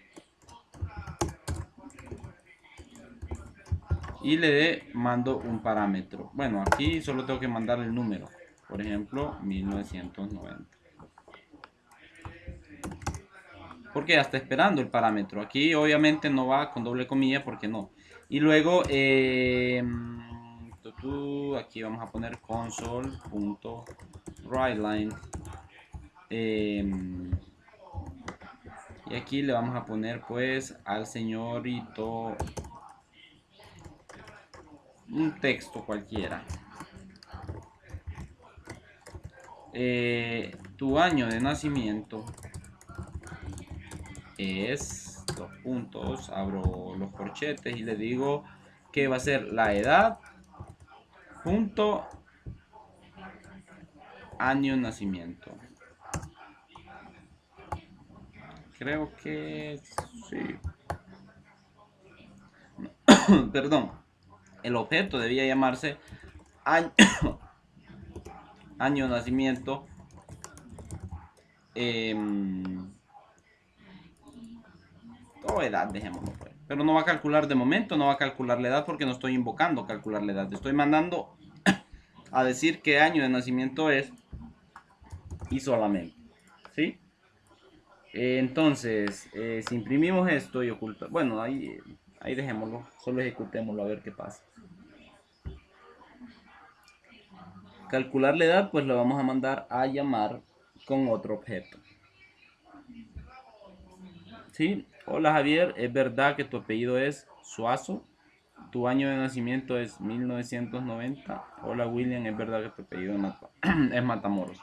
y le mando un parámetro. Bueno, aquí solo tengo que mandar el número, por ejemplo 1990, porque ya está esperando el parámetro. Aquí obviamente no va con doble comilla porque no. Y luego aquí vamos a poner console.writeLine y aquí le vamos a poner pues al señorito un texto cualquiera. Tu año de nacimiento es, dos puntos, abro los corchetes y le digo que va a ser la edad punto año de nacimiento. Creo que sí. Perdón, el objeto debía llamarse año, año de nacimiento o edad, dejémoslo pues. Pero no va a calcular de momento, no va a calcular la edad porque no estoy invocando calcular la edad. Estoy mandando a decir qué año de nacimiento es y solamente. ¿Sí? Entonces, si imprimimos esto y ocultamos, bueno, ahí dejémoslo, solo ejecutémoslo a ver qué pasa. Calcular la edad, pues lo vamos a mandar a llamar con otro objeto. ¿Sí? Hola Javier, ¿es verdad que tu apellido es Suazo? Tu año de nacimiento es 1990. Hola William, ¿es verdad que tu apellido es Matamoros?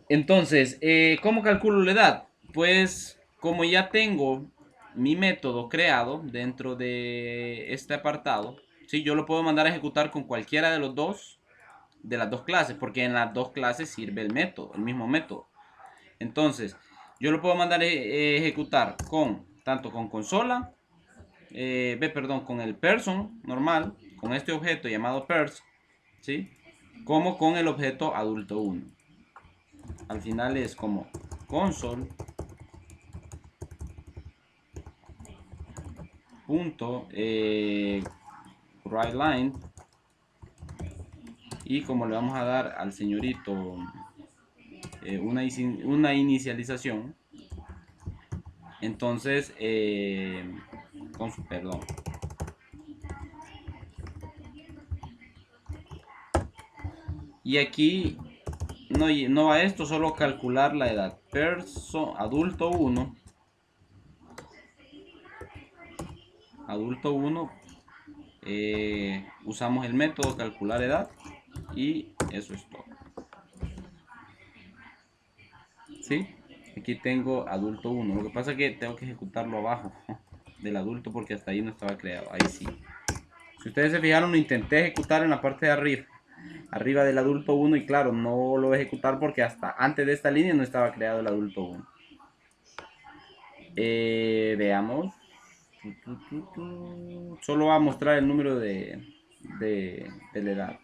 Entonces, ¿cómo calculo la edad? Pues como ya tengo mi método creado dentro de este apartado, ¿sí? Yo lo puedo mandar a ejecutar con cualquiera de las dos clases, porque en las dos clases sirve el método, el mismo método. Entonces, yo lo puedo mandar a ejecutar tanto con consola, con el person normal, con este objeto llamado pers, ¿sí? Como con el objeto adulto1. Al final es como console punto writeLine y como le vamos a dar al señorito una inicialización, entonces perdón, y aquí no va esto, solo calcular la edad. Adulto 1 usamos el método calcular edad y eso es todo. ¿Sí? Aquí tengo adulto 1. Lo que pasa es que tengo que ejecutarlo abajo del adulto porque hasta ahí no estaba creado. Ahí sí. Si ustedes se fijaron, lo intenté ejecutar en la parte de arriba del adulto 1 y claro, no lo voy a ejecutar porque hasta antes de esta línea no estaba creado el adulto 1. Veamos. Solo va a mostrar el número de la edad.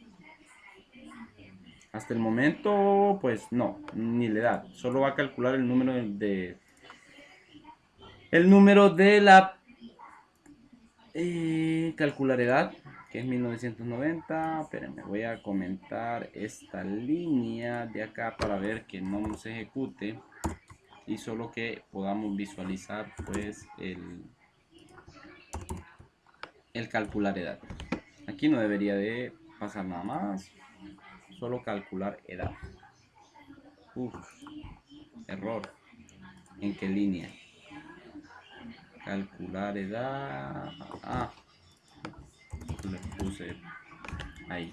Hasta el momento, pues no, ni la edad. Solo va a calcular el número de la calcular edad, que es 1990. Espérenme, voy a comentar esta línea de acá para ver que no se ejecute y solo que podamos visualizar pues el calcular edad. Aquí no debería de pasar nada más, solo calcular edad. Error. ¿En qué línea? Calcular edad. Le puse ahí.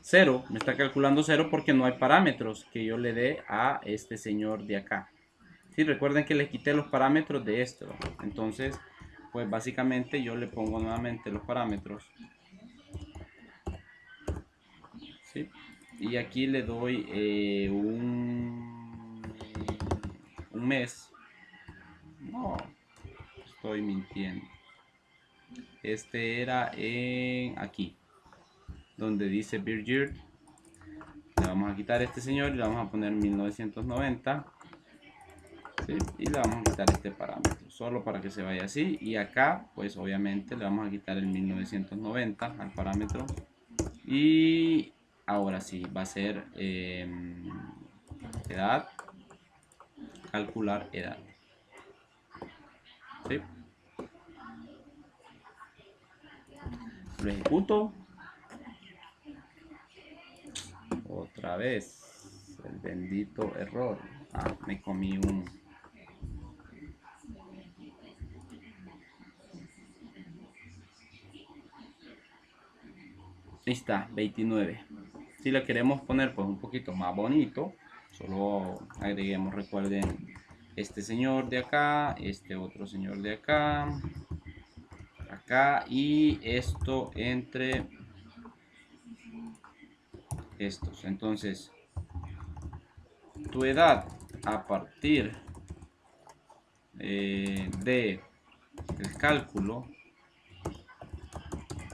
Cero, me está calculando 0 porque no hay parámetros que yo le dé a este señor de acá. Sí, recuerden que les quité los parámetros de esto. Entonces, pues básicamente yo le pongo nuevamente los parámetros. ¿Sí? Y aquí le doy un mes. No, estoy mintiendo. Este era en aquí, donde dice Beer Year. Le vamos a quitar este señor y le vamos a poner 1990. ¿Sí? Y le vamos a quitar este parámetro, solo para que se vaya así. Y acá, pues obviamente le vamos a quitar el 1990 al parámetro. Y ahora sí, va a ser edad, calcular edad. ¿Sí? Lo ejecuto. Otra vez. El bendito error. Ah, me comí un... Ahí está, 29. Si lo queremos poner pues un poquito más bonito, solo agreguemos, recuerden, este señor de acá, este otro señor de acá, acá y esto entre estos. Entonces, tu edad a partir de el cálculo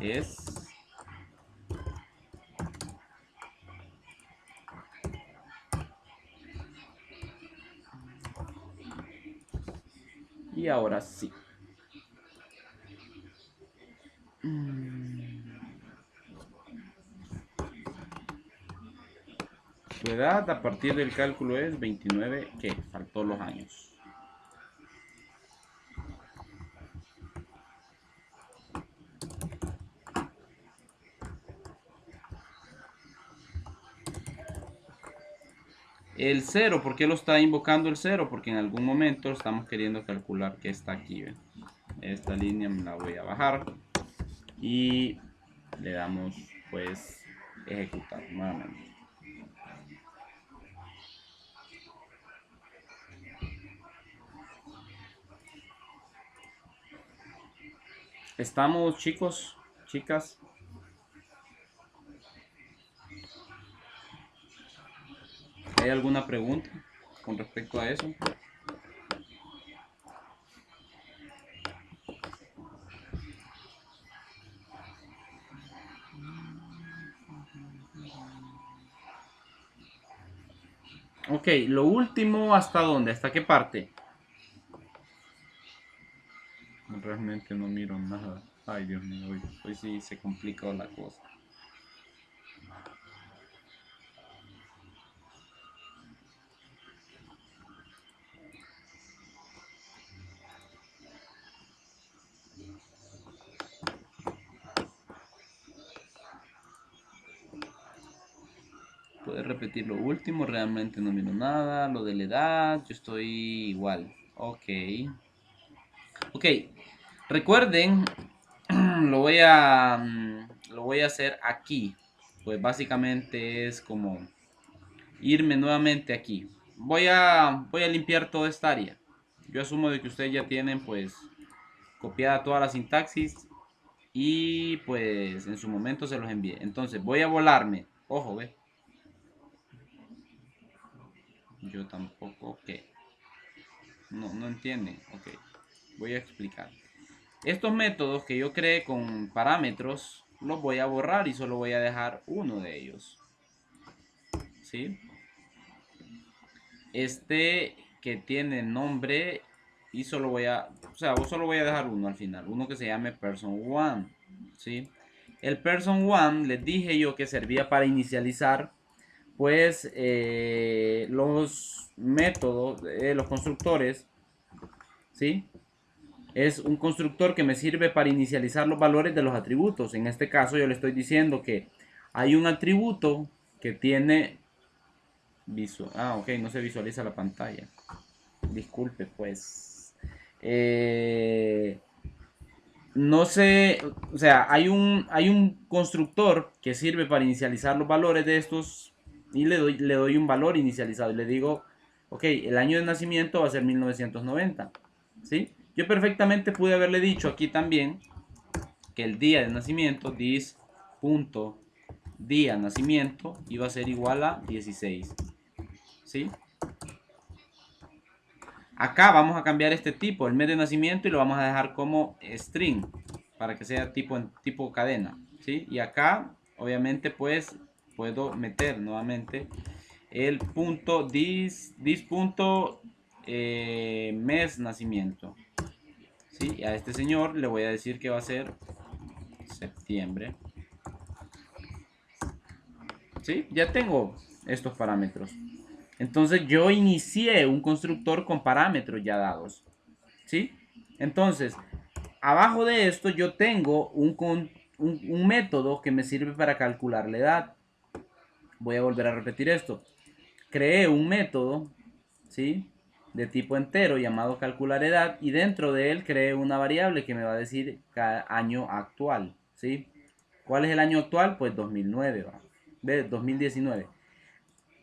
es y ahora sí. Tu edad a partir del cálculo es 29, que faltó los años. El 0, ¿por qué lo está invocando el 0? Porque en algún momento estamos queriendo calcular que está aquí. ¿Ven? Esta línea me la voy a bajar y le damos pues ejecutar nuevamente. ¿Estamos, chicos, chicas? ¿Hay alguna pregunta con respecto a eso? Ok, lo último, ¿hasta dónde? ¿Hasta qué parte? Realmente no miro nada. Ay, Dios mío, hoy sí se complicó la cosa. Puedes repetir lo último, realmente no miro nada. Lo de la edad, yo estoy igual. Ok. Ok, recuerden, lo voy a hacer aquí. Pues básicamente es como irme nuevamente aquí. Voy a limpiar toda esta área. Yo asumo de que ustedes ya tienen pues copiada toda la sintaxis y pues en su momento se los envié. Entonces voy a volarme. Ojo, ve. Yo tampoco, ok. No entienden, ok. Voy a explicar. Estos métodos que yo creé con parámetros los voy a borrar y solo voy a dejar uno de ellos. ¿Sí? Este que tiene nombre y solo voy a, o sea, solo voy a dejar uno al final, uno que se llame person1, ¿sí? El person1 les dije yo que servía para inicializar pues los métodos, los constructores, ¿sí? Es un constructor que me sirve para inicializar los valores de los atributos. En este caso yo le estoy diciendo que hay un atributo que tiene ok, no se visualiza la pantalla. Disculpe, pues. No sé, o sea, hay un constructor que sirve para inicializar los valores de estos y le doy un valor inicializado y le digo, Ok, el año de nacimiento va a ser 1990. ¿Sí? Yo perfectamente pude haberle dicho aquí también que el día de nacimiento, dis.día nacimiento, iba a ser igual a 16. ¿Sí? Acá vamos a cambiar este tipo, el mes de nacimiento, y lo vamos a dejar como string para que sea tipo cadena, ¿sí? Y acá, obviamente, pues puedo meter nuevamente el punto dis punto mes nacimiento, ¿sí? Y a este señor le voy a decir que va a ser septiembre, ¿sí? Ya tengo estos parámetros. Entonces yo inicié un constructor con parámetros ya dados, ¿sí? Entonces, abajo de esto yo tengo un método que me sirve para calcular la edad. Voy a volver a repetir esto. Creé un método, ¿sí? De tipo entero llamado calcular edad, y dentro de él creé una variable que me va a decir cada año actual, ¿sí? ¿Cuál es el año actual? Pues 2009, ¿va? 2019.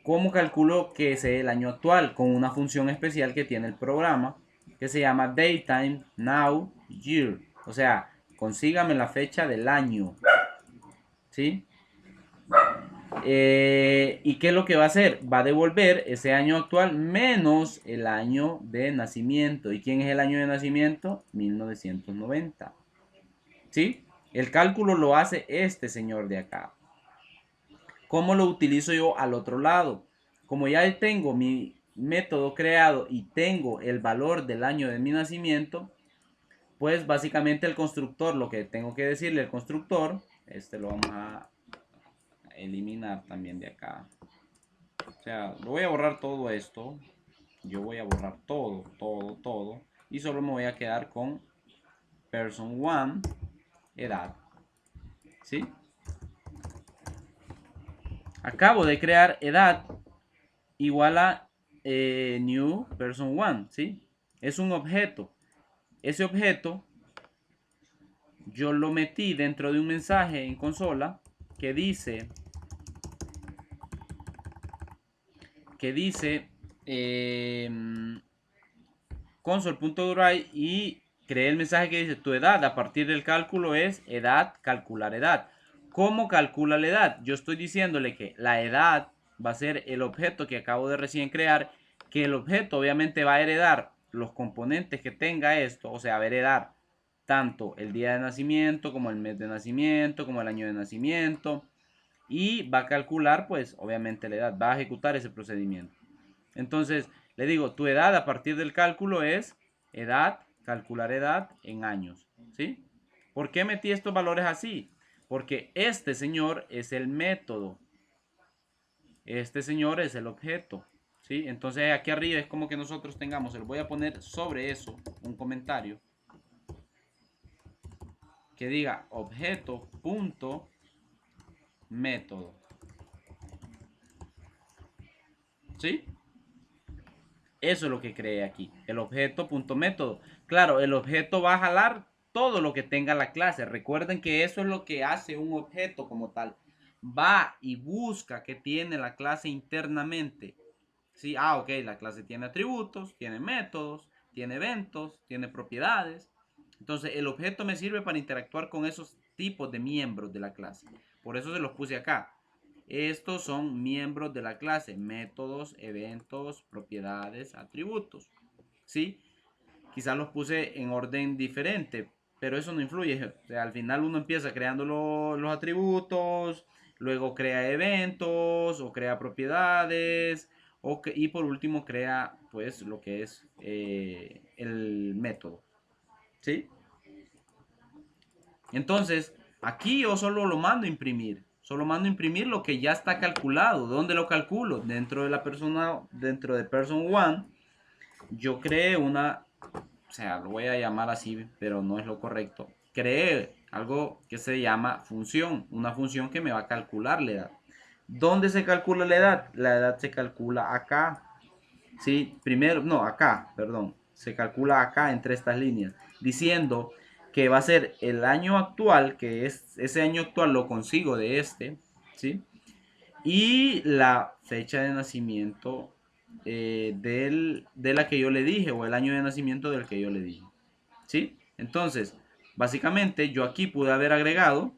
¿Cómo calculo que es el año actual? Con una función especial que tiene el programa que se llama Daytime Now Year. O sea, consígame la fecha del año. ¿Sí? ¿Y qué es lo que va a hacer? Va a devolver ese año actual menos el año de nacimiento. ¿Y quién es el año de nacimiento? 1990. ¿Sí? El cálculo lo hace este señor de acá. ¿Cómo lo utilizo yo al otro lado? Como ya tengo mi método creado y tengo el valor del año de mi nacimiento, pues básicamente el constructor, lo que tengo que decirle al constructor, este lo vamos a eliminar también de acá. O sea, lo voy a borrar todo esto. Yo voy a borrar todo. Y solo me voy a quedar con person 1, edad. ¿Sí? Acabo de crear edad igual a new person 1, ¿sí? Es un objeto. Ese objeto yo lo metí dentro de un mensaje en consola que dice eh, console.write, y creé el mensaje que dice tu edad a partir del cálculo es edad, calcular edad. ¿Cómo calcula la edad? Yo estoy diciéndole que la edad va a ser el objeto que acabo de recién crear, que el objeto obviamente va a heredar los componentes que tenga esto, o sea, va a heredar tanto el día de nacimiento como el mes de nacimiento, como el año de nacimiento, y va a calcular pues obviamente la edad, va a ejecutar ese procedimiento. Entonces, le digo, tu edad a partir del cálculo es edad, calcular edad en años, ¿sí? ¿Por qué metí estos valores así? Porque este señor es el método, este señor es el objeto, ¿sí? Entonces aquí arriba es como que nosotros tengamos, voy a poner sobre eso un comentario que diga objeto punto método, ¿sí? Eso es lo que creé aquí, el objeto.método. Claro, el objeto va a jalar todo lo que tenga la clase. Recuerden que eso es lo que hace un objeto como tal. Va y busca qué tiene la clase internamente. Sí, ok, la clase tiene atributos, tiene métodos, tiene eventos, tiene propiedades. Entonces, el objeto me sirve para interactuar con esos tipos de miembros de la clase. Por eso se los puse acá. Estos son miembros de la clase, métodos, eventos, propiedades, atributos. ¿Sí? Quizás los puse en orden diferente, pero eso no influye. O sea, al final uno empieza creando los atributos, luego crea eventos o crea propiedades, y por último crea pues lo que es el método. ¿Sí? Entonces, aquí yo solo lo mando a imprimir. Solo mando a imprimir lo que ya está calculado. ¿Dónde lo calculo? Dentro de la persona, dentro de person 1, yo creé una, o sea, lo voy a llamar así, pero no es lo correcto. Creé algo que se llama función, una función que me va a calcular la edad. ¿Dónde se calcula la edad? La edad se calcula acá. Sí, primero, no, acá, perdón. Se calcula acá entre estas líneas, diciendo que va a ser el año actual, que es ese año actual lo consigo de este, ¿sí? Y la fecha de nacimiento de la que yo le dije o el año de nacimiento del que yo le dije. ¿Sí? Entonces, básicamente yo aquí pude haber agregado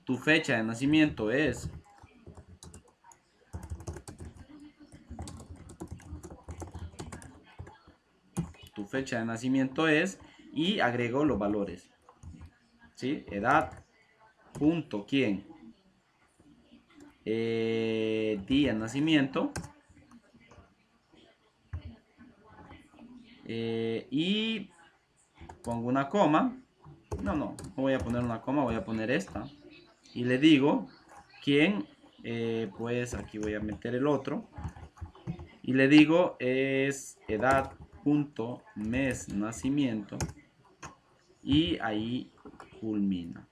tu fecha de nacimiento es tu fecha de nacimiento es y agrego los valores. ¿Sí? Edad, punto, ¿quién? Día de nacimiento. Y pongo una coma. No voy a poner una coma, voy a poner esta. Y le digo quién, pues aquí voy a meter el otro. Y le digo es edad, punto, mes, nacimiento. Y ahí culmina.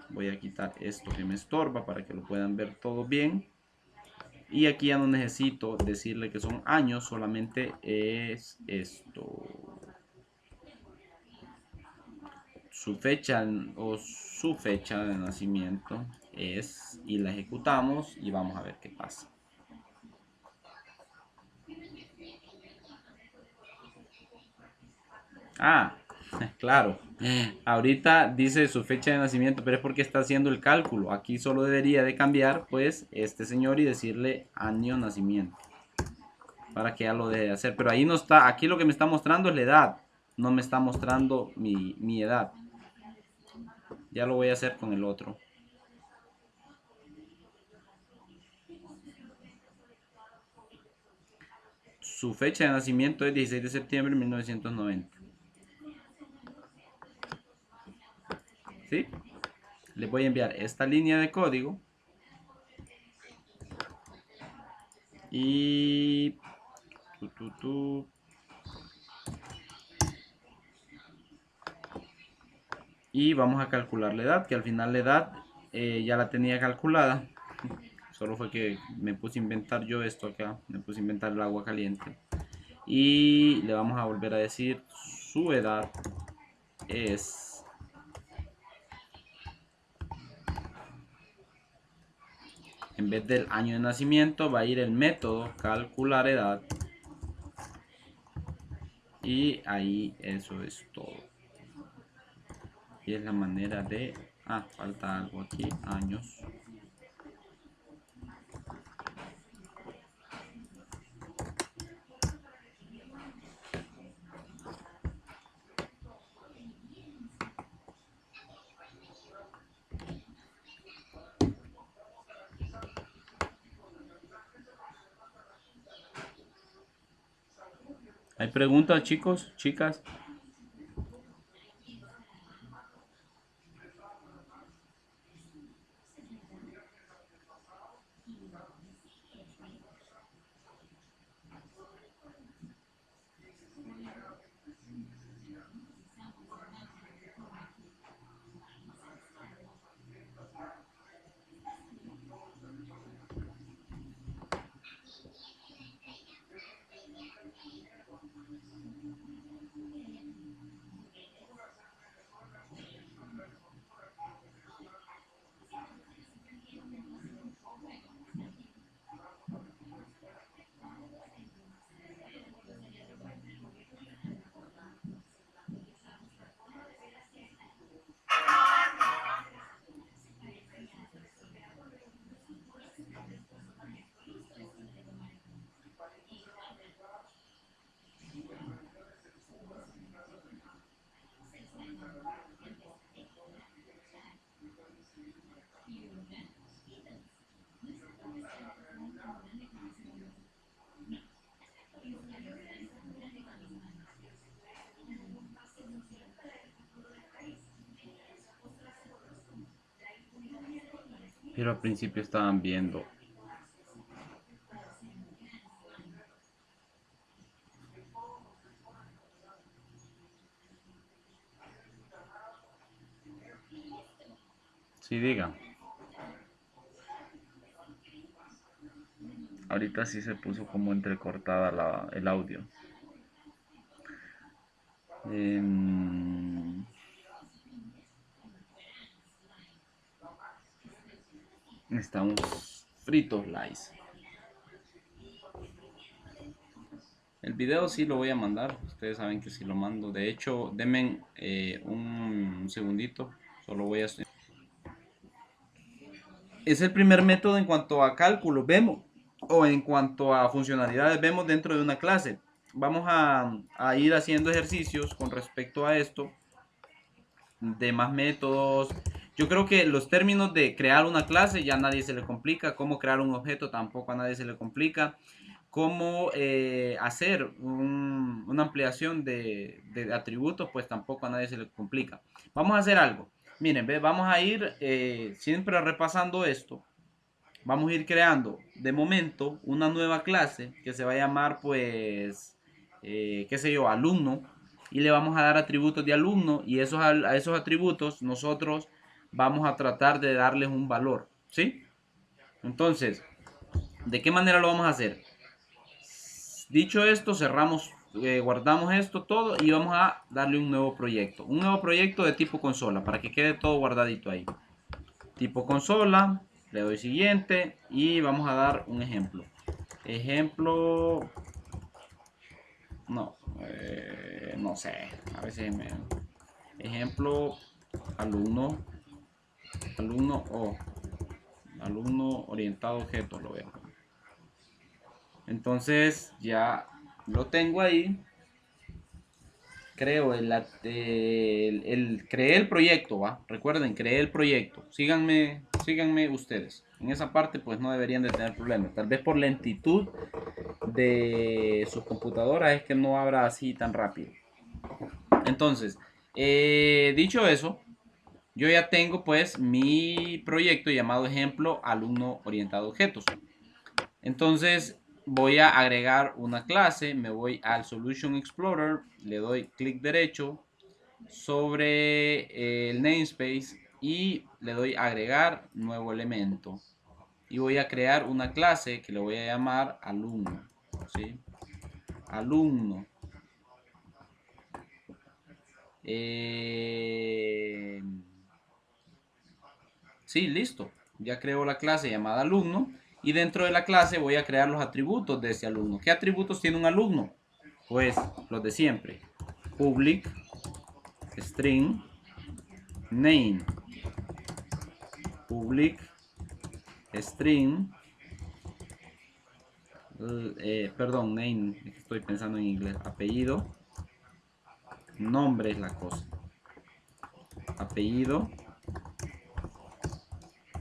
Voy a quitar esto que me estorba para que lo puedan ver todo bien. Y aquí ya no necesito decirle que son años, solamente es esto. Su fecha o su fecha de nacimiento es, y la ejecutamos y vamos a ver qué pasa. Ah, claro. Ahorita dice su fecha de nacimiento, pero es porque está haciendo el cálculo. Aquí solo debería de cambiar, pues, este señor y decirle año nacimiento. Para que ya lo deje de hacer. Pero ahí no está, aquí lo que me está mostrando es la edad. No me está mostrando mi edad. Ya lo voy a hacer con el otro. Su fecha de nacimiento es 16 de septiembre de 1990. ¿Sí? Les voy a enviar esta línea de código. Y... Y vamos a calcular la edad, que al final la edad ya la tenía calculada. Solo fue que me puse a inventar yo esto acá. Me puse a inventar el agua caliente. Y le vamos a volver a decir su edad es, en vez del año de nacimiento va a ir el método calcular edad. Y ahí eso es todo. Y es la manera de... Ah, falta algo aquí, años. ¿Hay preguntas, chicos, chicas? Pero al principio estaban viendo. Sí, diga. Ahorita sí se puso como entrecortada el audio. Em, Estamos fritos, Lice. el video sí lo voy a mandar. Ustedes saben que sí lo mando. De hecho, denme un segundito. Solo voy a... Es el primer método en cuanto a cálculo vemos, o en cuanto a funcionalidades vemos dentro de una clase. Vamos a ir haciendo ejercicios con respecto a esto, de más métodos. Yo creo que los términos de crear una clase ya a nadie se le complica. Cómo crear un objeto tampoco a nadie se le complica. Cómo hacer una ampliación de atributos, pues tampoco a nadie se le complica. Vamos a hacer algo. Miren, vamos a ir siempre repasando esto. Vamos a ir creando de momento una nueva clase que se va a llamar, pues, qué sé yo, alumno. Y le vamos a dar atributos de alumno, y a esos atributos nosotros vamos a tratar de darles un valor, ¿sí? Entonces, ¿de qué manera lo vamos a hacer? Dicho esto, cerramos, guardamos esto todo y vamos a darle un nuevo proyecto. Un nuevo proyecto de tipo consola para que quede todo guardadito ahí. Tipo consola, le doy siguiente y vamos a dar un ejemplo. Ejemplo, no sé, a veces ejemplo, alumno o alumno orientado a objetos, lo veo. Entonces ya lo tengo ahí. Creo creé el proyecto, ¿va? Recuerden, creé el proyecto. Síganme ustedes. En esa parte pues no deberían de tener problemas. Tal vez por lentitud de sus computadoras es que no abra así tan rápido. Entonces, dicho eso, yo ya tengo pues mi proyecto llamado ejemplo alumno orientado a objetos. Entonces voy a agregar una clase, me voy al Solution Explorer, le doy clic derecho sobre el namespace y le doy agregar nuevo elemento. Y voy a crear una clase que le voy a llamar alumno, ¿sí? Alumno. Sí, listo. Ya creo la clase llamada alumno. Y dentro de la clase voy a crear los atributos de ese alumno. ¿Qué atributos tiene un alumno? Pues los de siempre. Public, string, name. Public, string, perdón, name, estoy pensando en inglés. Apellido, nombre es la cosa. Apellido,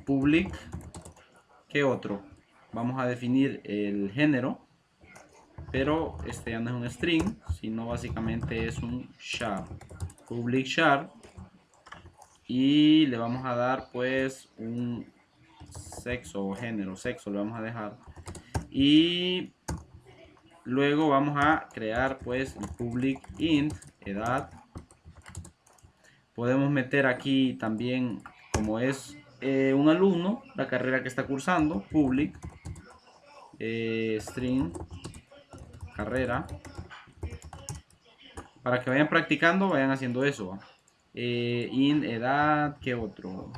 public, ¿qué otro? Vamos a definir el género, pero este ya no es un string, sino básicamente es un char. Public char, y le vamos a dar pues un sexo o género, sexo le vamos a dejar, y luego vamos a crear pues el public int, edad. Podemos meter aquí también, como es un alumno, la carrera que está cursando, public string carrera, para que vayan practicando, vayan haciendo eso. In edad, ¿qué otro?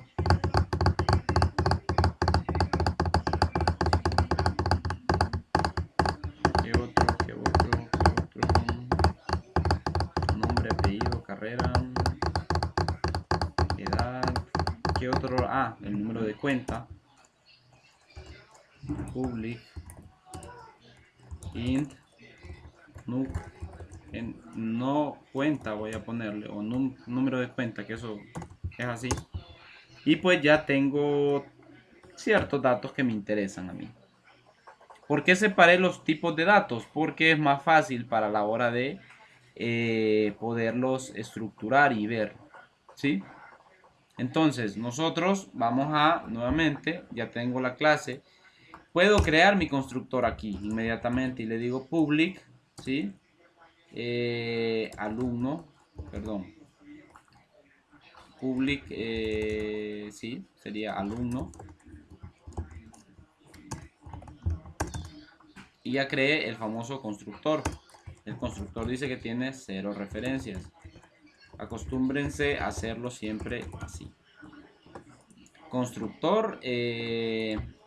¿Qué otro? Nombre, apellido, carrera, edad, ¿qué otro? Ah, el número de cuenta. Public int no cuenta voy a ponerle, o número de cuenta, que eso es así. Y pues ya tengo ciertos datos que me interesan a mí. ¿Por qué separé los tipos de datos? Porque es más fácil para la hora de poderlos estructurar y ver, ¿sí? Entonces nosotros vamos a, nuevamente, ya tengo la clase, puedo crear mi constructor aquí inmediatamente y le digo public, ¿sí? Alumno, perdón, public, sí, sería alumno. Y ya creé el famoso constructor. El constructor dice que tiene 0 referencias. Acostúmbrense a hacerlo siempre así. Constructor,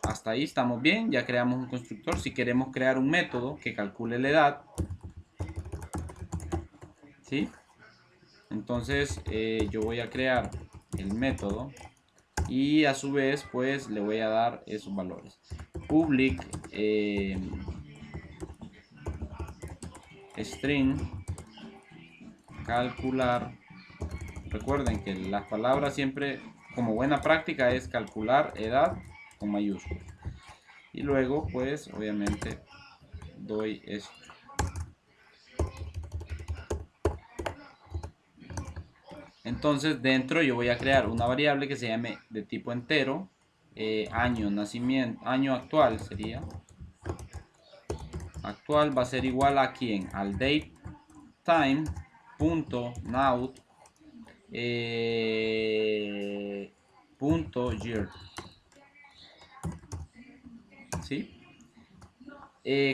hasta ahí estamos bien. Ya creamos un constructor. Si queremos crear un método que calcule la edad, ¿sí? Entonces yo voy a crear el método y a su vez pues le voy a dar esos valores. Public string calcular. Recuerden que las palabras siempre, como buena práctica, es calcular edad con mayúsculas. Y luego pues obviamente doy esto. Entonces dentro yo voy a crear una variable que se llame de tipo entero, año nacimiento, año actual sería. Actual va a ser igual a quién, al date time punto now punto year, ¿sí?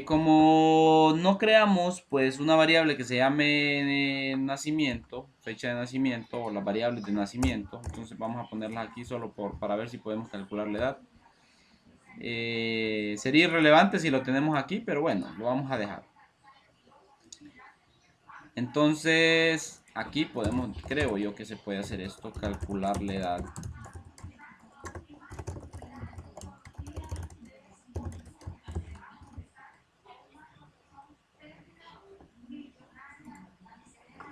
Como no creamos pues una variable que se llame nacimiento, fecha de nacimiento o las variables de nacimiento, entonces vamos a ponerlas aquí solo para ver si podemos calcular la edad. Sería irrelevante si lo tenemos aquí, pero bueno, lo vamos a dejar. Entonces aquí podemos, creo yo que se puede hacer esto, calcular la edad.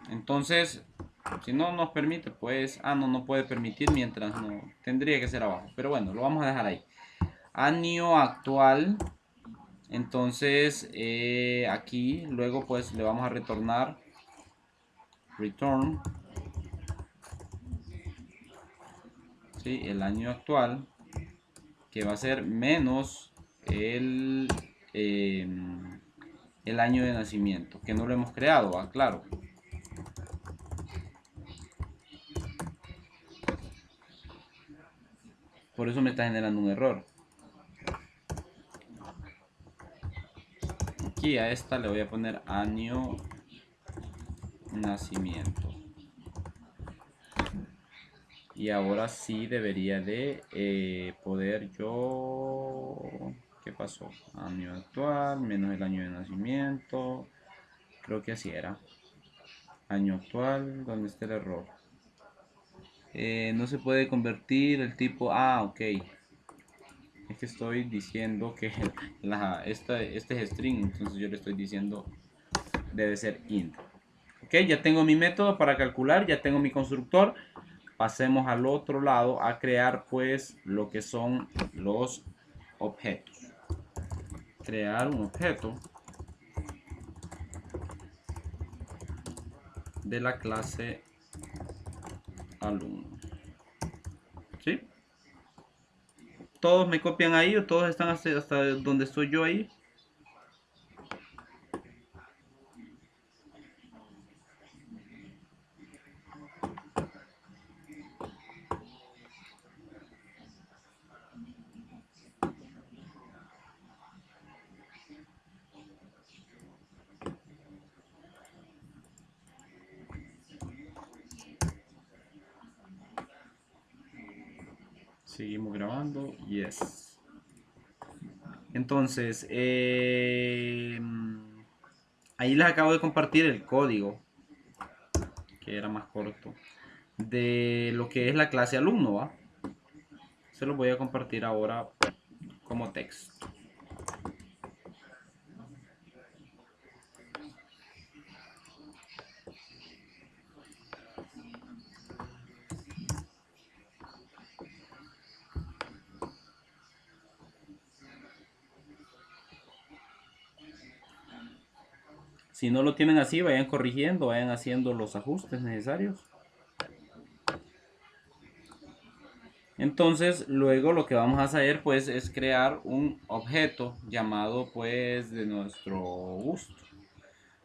Entonces, si no nos permite, pues, no puede permitir mientras no, tendría que ser abajo. Pero bueno, lo vamos a dejar ahí. Año actual. Entonces, aquí, luego pues le vamos a retornar return, ¿sí? El año actual, que va a ser menos el año de nacimiento, que no lo hemos creado, claro. Por eso me está generando un error. Aquí a esta le voy a poner año nacimiento. Y ahora sí debería de poder yo... ¿Qué pasó? Año actual menos el año de nacimiento. Creo que así era. Año actual, ¿dónde está el error? No se puede convertir el tipo... ok. Es que estoy diciendo que este es string, entonces yo le estoy diciendo debe ser int. Ok, ya tengo mi método para calcular, ya tengo mi constructor. Pasemos al otro lado a crear pues lo que son los objetos. Crear un objeto de la clase alumno. ¿Sí? ¿Todos me copian ahí o todos están hasta donde estoy yo ahí? Seguimos grabando. Yes. Entonces, ahí les acabo de compartir el código, que era más corto, de lo que es la clase alumno, ¿va? Se los voy a compartir ahora como texto. Si no lo tienen así, vayan corrigiendo, vayan haciendo los ajustes necesarios. Entonces, luego lo que vamos a hacer pues es crear un objeto llamado pues de nuestro gusto.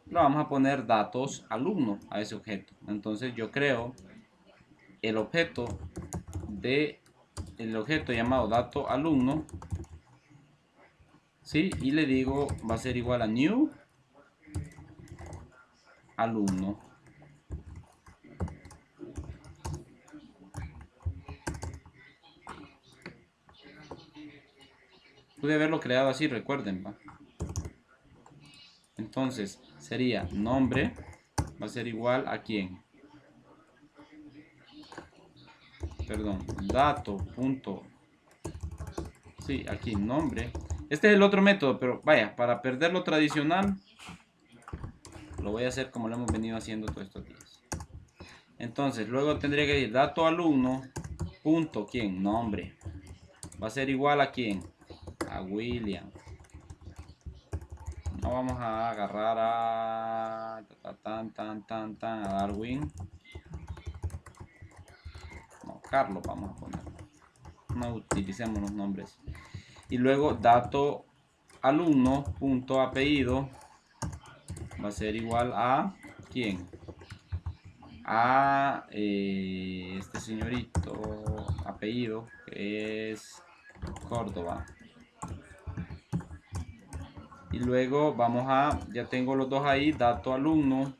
Le vamos a poner datos alumno a ese objeto. Entonces yo creo el objeto llamado dato alumno, ¿sí? Y le digo va a ser igual a new alumno. Pude haberlo creado así, recuerden, ¿va? Entonces sería nombre va a ser igual a quién. Perdón, dato punto. Sí, aquí nombre. Este es el otro método, pero vaya, para perder lo tradicional, lo voy a hacer como lo hemos venido haciendo todos estos días. Entonces, luego tendría que ir dato alumno punto quién, nombre. Va a ser igual a quién, a William. No vamos a agarrar a a Darwin. No, Carlos vamos a poner. No utilicemos los nombres. Y luego dato alumno punto apellido va a ser igual a quién, a este señorito apellido que es Córdoba. Y luego vamos a, ya tengo los dos ahí, dato alumno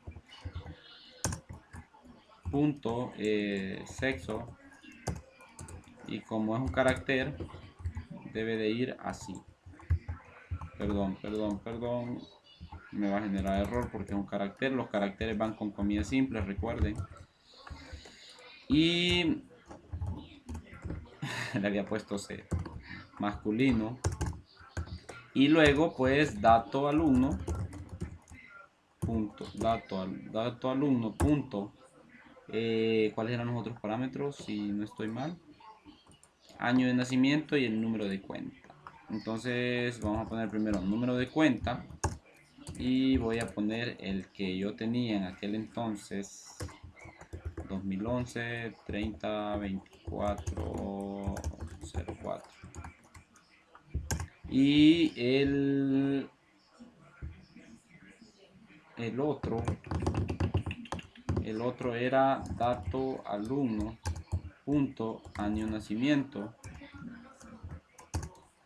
punto sexo, y como es un carácter debe de ir así. Perdón, me va a generar error porque es un carácter. Los caracteres van con comillas simples, recuerden. Y le había puesto C, masculino. Y luego pues dato alumno punto, dato alumno punto, ¿cuáles eran los otros parámetros? Si no estoy mal, año de nacimiento y el número de cuenta. Entonces vamos a poner primero el número de cuenta y voy a poner el que yo tenía en aquel entonces, 2011 30 24 04. Y el otro era dato alumno punto año de nacimiento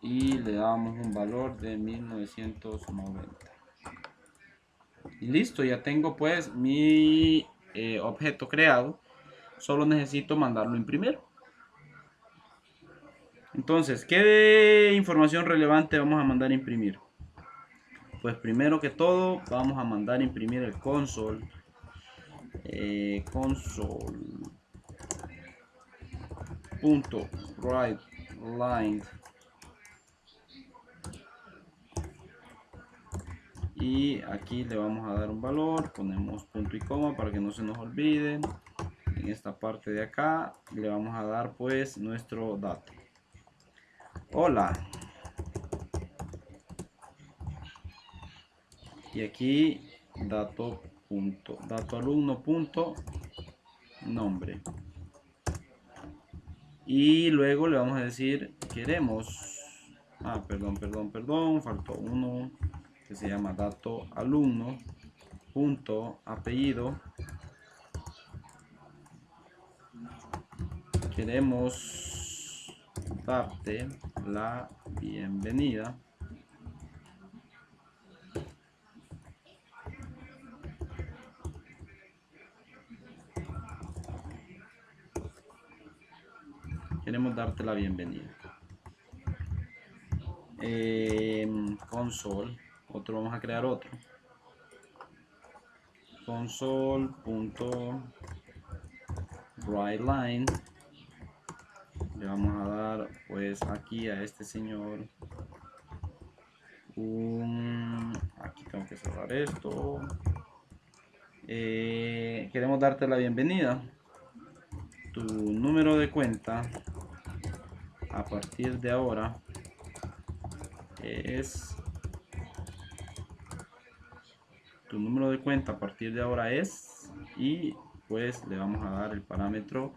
y le damos un valor de 1990. Y listo, ya tengo pues mi objeto creado. Solo necesito mandarlo a imprimir. Entonces, ¿qué información relevante vamos a mandar a imprimir? Pues primero que todo vamos a mandar a imprimir el console. Console.writeLine. Y aquí le vamos a dar un valor, ponemos punto y coma para que no se nos olvide. En esta parte de acá le vamos a dar pues nuestro dato. Hola. Y aquí dato alumno punto nombre. Y luego le vamos a decir queremos, faltó uno que se llama dato alumno punto apellido. Queremos darte la bienvenida. Queremos darte la bienvenida. Console, vamos a crear otro. Console.writeLine. Le vamos a dar pues aquí a este señor aquí tengo que cerrar esto. Queremos darte la bienvenida. Tu número de cuenta a partir de ahora es y pues le vamos a dar el parámetro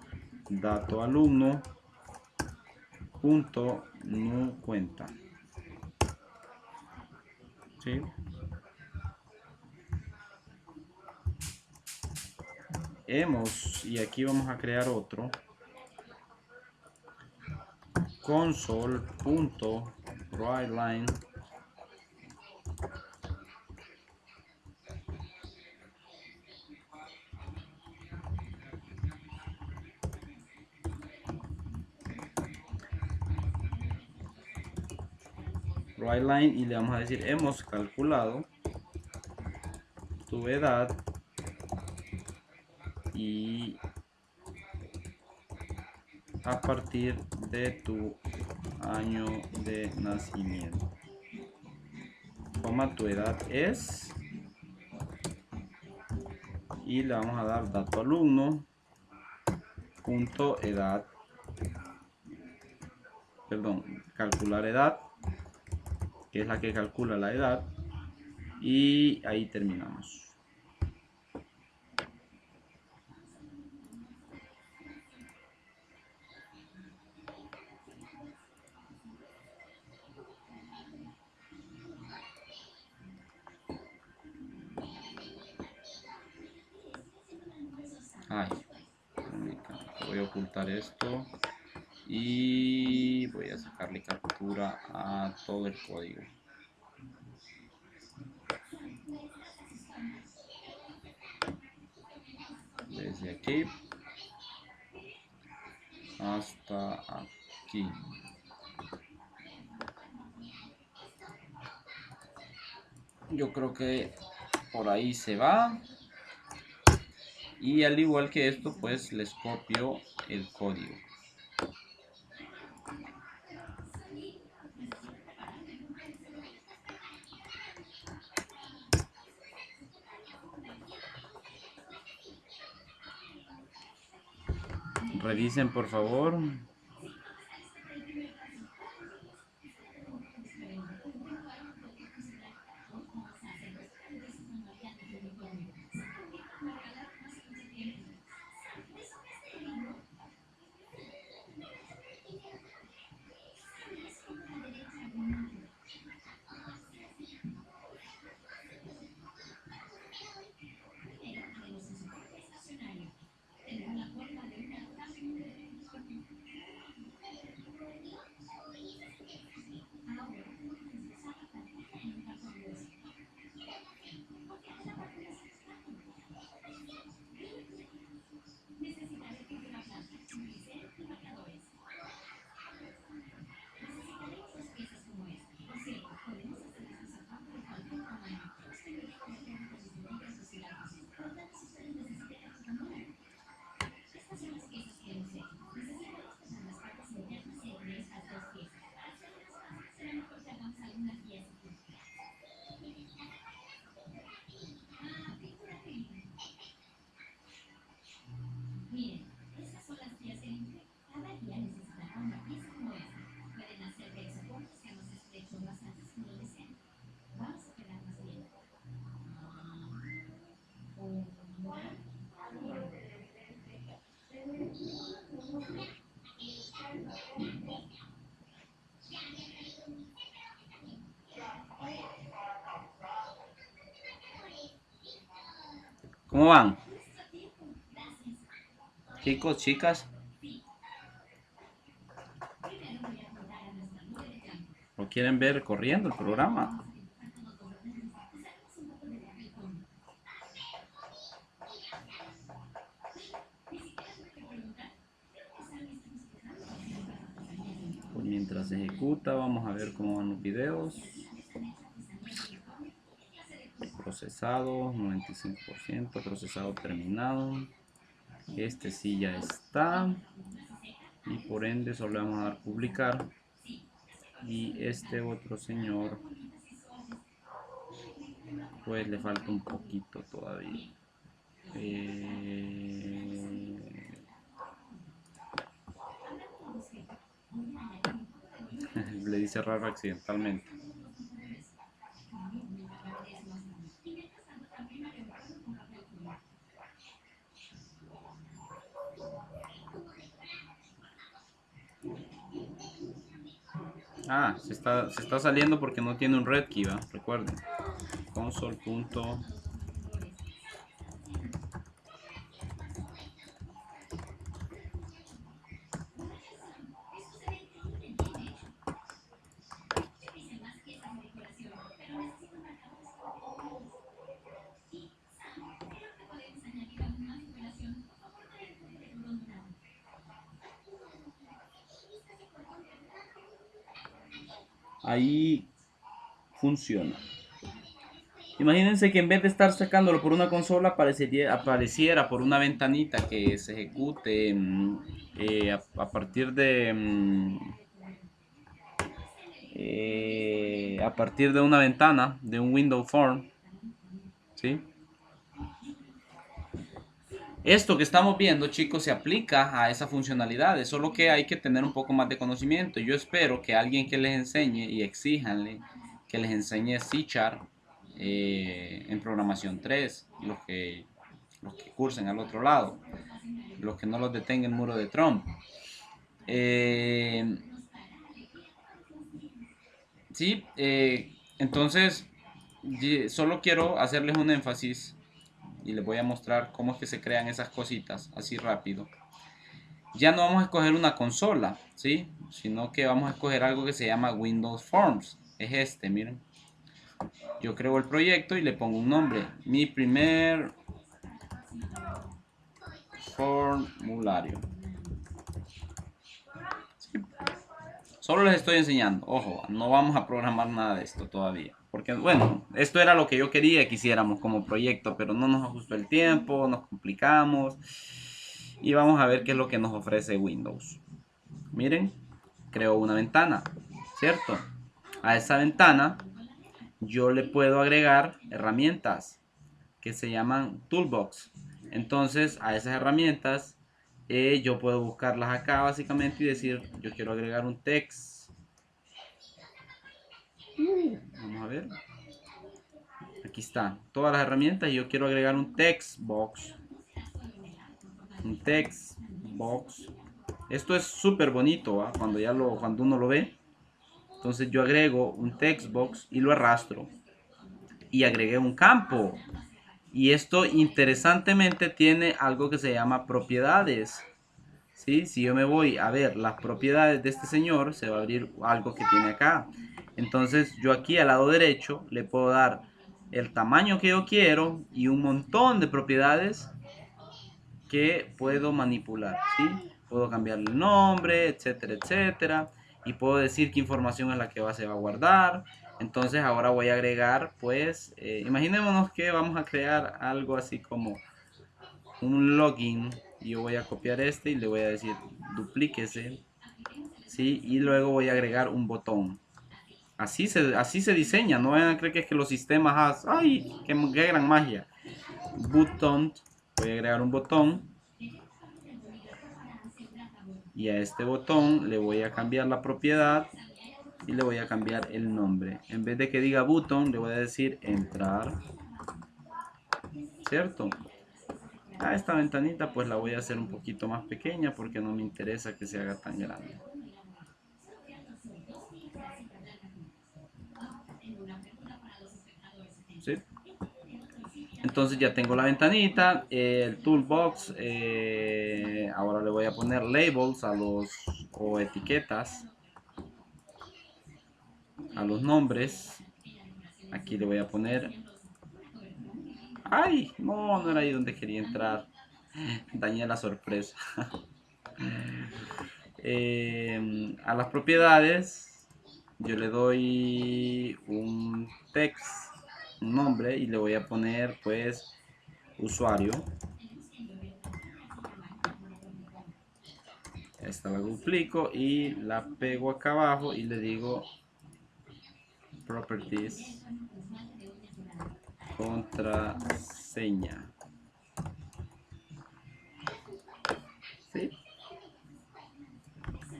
dato alumno punto nu cuenta. ¿Sí? Y aquí vamos a crear otro console.writeLine. WriteLine, y le vamos a decir hemos calculado tu edad y a partir de tu año de nacimiento. Tu edad es, y le vamos a dar dato alumno punto edad, perdón, calcular edad, que es la que calcula la edad, y ahí terminamos. Ay, voy a ocultar esto y voy a sacarle captura a todo el código. Desde aquí hasta aquí. Yo creo que por ahí se va. Y al igual que esto, pues les copio el código. Revisen por favor. ¿Cómo van? Chicos, chicas. ¿O quieren ver corriendo el programa? Pues mientras se ejecuta, vamos a ver cómo van los videos. Procesado, 95%, procesado terminado. Este sí ya está. Y por ende solo vamos a dar publicar. Y este otro señor, pues le falta un poquito todavía. Le di cerrar accidentalmente. Ah, se está saliendo porque no tiene un red key, ¿va? Recuerden. Console. Ahí funciona. Imagínense que en vez de estar sacándolo por una consola, apareciera por una ventanita que se ejecute a partir de a partir de una ventana, de un window form, ¿sí? Esto que estamos viendo, chicos, se aplica a esas funcionalidades, solo que hay que tener un poco más de conocimiento. Yo espero que alguien que les enseñe y exíjanle que les enseñe C# en programación 3, los que cursen al otro lado, los que no los detenga el muro de Trump. Eh, sí, entonces solo quiero hacerles un énfasis y les voy a mostrar cómo es que se crean esas cositas así rápido. Ya no vamos a escoger una consola, ¿sí? Sino que vamos a escoger algo que se llama Windows Forms. Es este, miren. Yo creo el proyecto y le pongo un nombre. Mi primer formulario. ¿Sí? Solo les estoy enseñando. Ojo, no vamos a programar nada de esto todavía. Porque, bueno, esto era lo que yo quería que hiciéramos como proyecto, pero no nos ajustó el tiempo, nos complicamos. Y vamos a ver qué es lo que nos ofrece Windows. Miren, creo una ventana, ¿cierto? A esa ventana yo le puedo agregar herramientas que se llaman toolbox. Entonces a esas herramientas yo puedo buscarlas acá básicamente y decir yo quiero agregar un text. Vamos a ver. Aquí está todas las herramientas y yo quiero agregar un text box. Un text box. Esto es súper bonito, ¿eh? Cuando uno lo ve. Entonces yo agrego un text box y lo arrastro. Y agregué un campo. Y esto interesantemente tiene algo que se llama propiedades. ¿Sí? Si yo me voy a ver las propiedades de este señor, se va a abrir algo que tiene acá. Entonces yo aquí al lado derecho le puedo dar el tamaño que yo quiero y un montón de propiedades que puedo manipular. ¿Sí? Puedo cambiarle el nombre, etcétera, etcétera. Y puedo decir qué información es la que se va a guardar. Entonces ahora voy a agregar, pues, imaginémonos que vamos a crear algo así como un login. Yo voy a copiar este y le voy a decir duplíquese, ¿sí? Y luego voy a agregar un botón. Así se diseña, no vayan a creer que es que los sistemas, ¡ay! ¡Qué gran magia! Button, voy a agregar un botón. Y a este botón le voy a cambiar la propiedad y le voy a cambiar el nombre. En vez de que diga button, le voy a decir entrar, ¿cierto? A esta ventanita pues la voy a hacer un poquito más pequeña porque no me interesa que se haga tan grande. ¿Sí? Entonces ya tengo la ventanita, el toolbox, ahora le voy a poner labels o etiquetas a los nombres. Aquí le voy a poner, ay, no era ahí donde quería entrar, dañé la sorpresa. A las propiedades yo le doy un text, un nombre y le voy a poner pues usuario. Esta la duplico y la pego acá abajo y le digo properties contraseña. ¿Sí?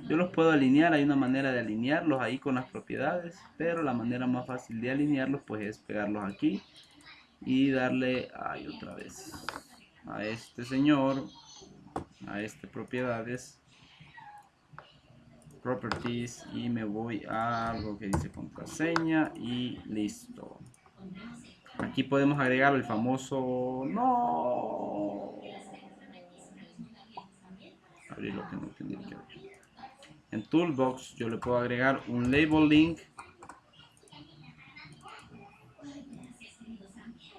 Yo los puedo alinear, hay una manera de alinearlos ahí con las propiedades, pero la manera más fácil de alinearlos pues es pegarlos aquí y darle, ay, otra vez, a este señor, a este propiedades, properties, y me voy a algo que dice contraseña y listo. Aquí podemos agregar el famoso no, abrir lo que no tendría que abrir. En Toolbox yo le puedo agregar un label link.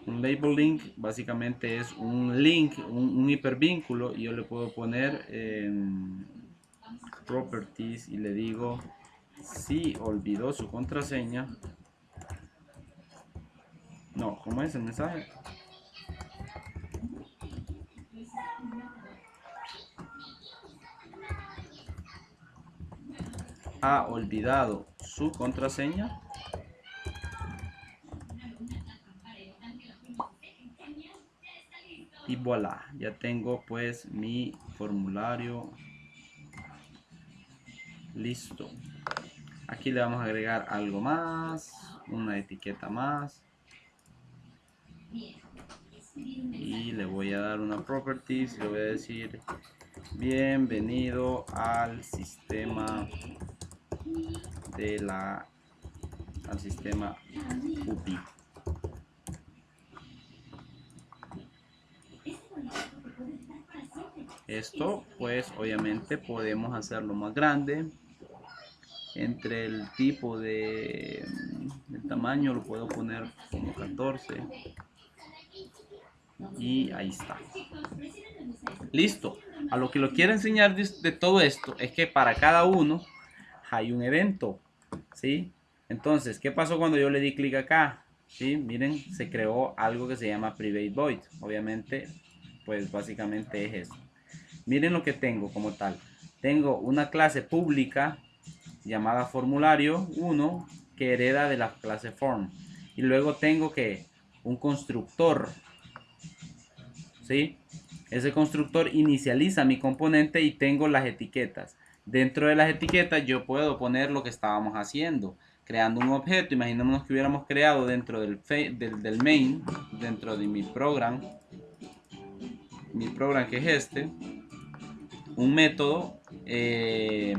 Un label link básicamente es un link, un hipervínculo, y yo le puedo poner en properties y le digo si olvidó su contraseña, No, ¿cómo es el mensaje? Ha olvidado su contraseña. Y voilà, ya tengo pues mi formulario listo. Aquí le vamos a agregar algo más, una etiqueta más. Y le voy a dar una properties y le voy a decir bienvenido al sistema al sistema UPI. Esto pues obviamente podemos hacerlo más grande. Entre el tipo de el tamaño lo puedo poner como 14 y ahí está. Listo. A lo que lo quiero enseñar de todo esto es que para cada uno hay un evento, ¿sí? Entonces, ¿qué pasó cuando yo le di clic acá? ¿Sí? Miren, se creó algo que se llama private void. Obviamente, pues básicamente es eso. Miren lo que tengo como tal. Tengo una clase pública llamada formulario 1 que hereda de la clase form. Y luego tengo que un constructor, ¿sí? Ese constructor inicializa mi componente y tengo las etiquetas. Dentro de las etiquetas yo puedo poner lo que estábamos haciendo, creando un objeto. Imaginémonos que hubiéramos creado dentro del main, dentro de mi program que es este, un método que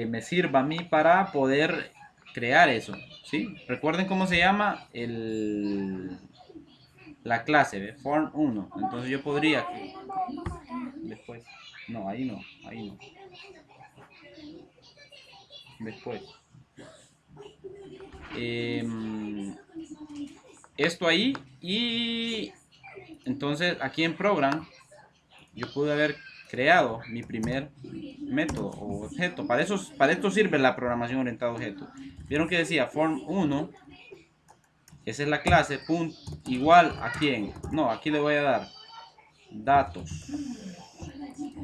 me sirva a mí para poder crear eso, ¿sí? Recuerden cómo se llama la clase, ¿ve? Form 1. Entonces yo podría después, no, ahí no, ahí no. Después. Esto ahí y entonces aquí en program yo pude haber creado mi primer método o objeto. Para esto sirve la programación orientada a objetos. Vieron que decía form 1, esa es la clase, punto, igual a quién. No, aquí le voy a dar datos.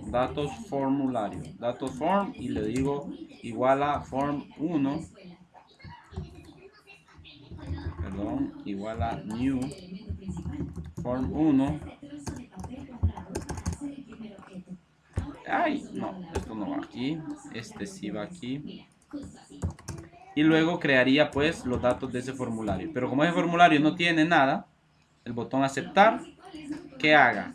Datos formulario. Datos form y le digo igual a form 1. Perdón, igual a new form 1. Ay, no, esto no va aquí. Este sí va aquí. Y luego crearía pues los datos de ese formulario. Pero como ese formulario no tiene nada, el botón aceptar, ¿qué haga?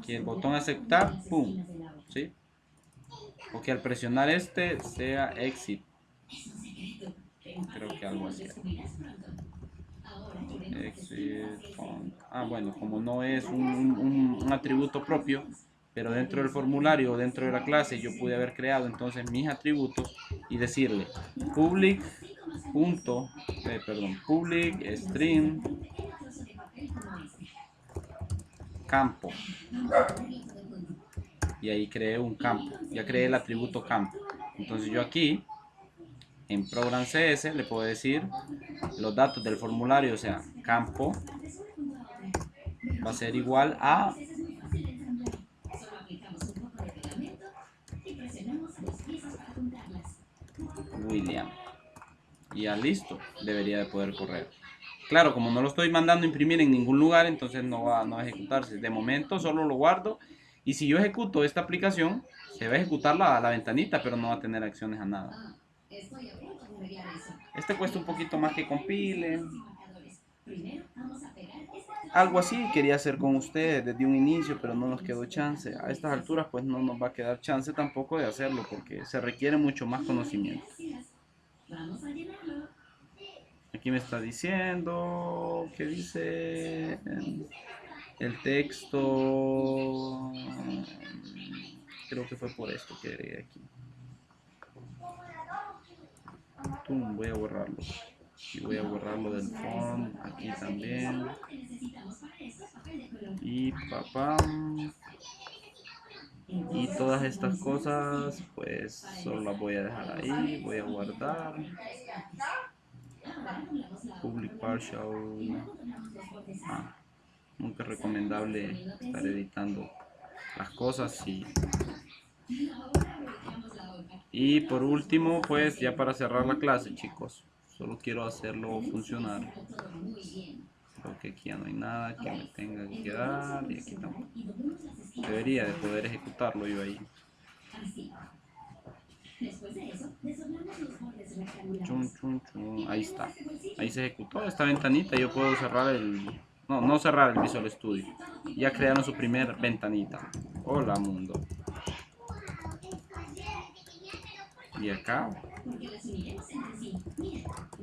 Que el botón aceptar, pum, ¿sí? O que al presionar este sea exit. Creo que algo así. Exit font. Ah, bueno, como no es un atributo propio, pero dentro del formulario o dentro de la clase yo pude haber creado entonces mis atributos y decirle public public string campo, y ahí creé un campo, ya creé el atributo campo. Entonces yo aquí en program CS le puedo decir los datos del formulario, o sea, campo va a ser igual a William. Y ya listo, debería de poder correr. Claro, como no lo estoy mandando a imprimir en ningún lugar, entonces no va a ejecutarse. De momento solo lo guardo. Y si yo ejecuto esta aplicación, se va a ejecutar la ventanita, pero no va a tener acciones a nada. Este cuesta un poquito más que compile. Algo así quería hacer con ustedes desde un inicio, pero no nos quedó chance. A estas alturas pues no nos va a quedar chance tampoco de hacerlo, porque se requiere mucho más conocimiento. Aquí me está diciendo que dice el texto. Creo que fue por esto que agregué aquí. Voy a borrarlo. Y voy a borrarlo del form. Aquí también. Y papá. Y todas estas cosas pues solo las voy a dejar ahí. Voy a guardar. public partial. Nunca es recomendable estar editando las cosas y por último, pues ya para cerrar la clase, chicos, solo quiero hacerlo funcionar. Creo que aquí ya no hay nada que me tenga que quedar y aquí tampoco. Debería de poder ejecutarlo yo ahí. Chun, chun, chun. Ahí está. Ahí se ejecutó esta ventanita. Yo puedo cerrar el... No cerrar el Visual Studio. Ya crearon su primer ventanita. Hola mundo. Y acá.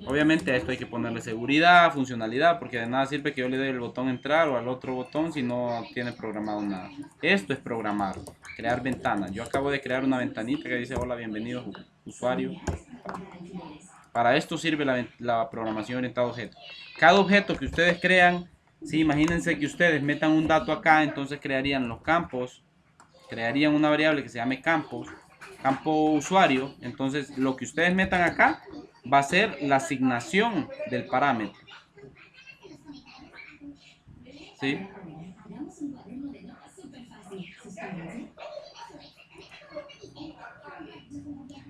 Obviamente a esto hay que ponerle seguridad, funcionalidad, porque de nada sirve que yo le dé el botón entrar o al otro botón si no tiene programado nada. Esto es programar, crear ventanas. Yo acabo de crear una ventanita que dice hola, bienvenido usuario. Para esto sirve la programación orientada a objetos. Cada objeto que ustedes crean, sí, imagínense que ustedes metan un dato acá, entonces crearían los campos, crearían una variable que se llame campos, campo usuario. Entonces lo que ustedes metan acá va a ser la asignación del parámetro. ¿Sí?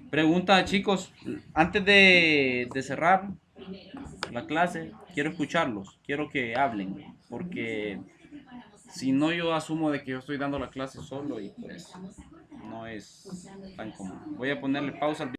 Pregunta, chicos, antes de cerrar la clase, quiero escucharlos, quiero que hablen, porque si no yo asumo de que yo estoy dando la clase solo y pues no es tan común. Voy a ponerle pausa al video.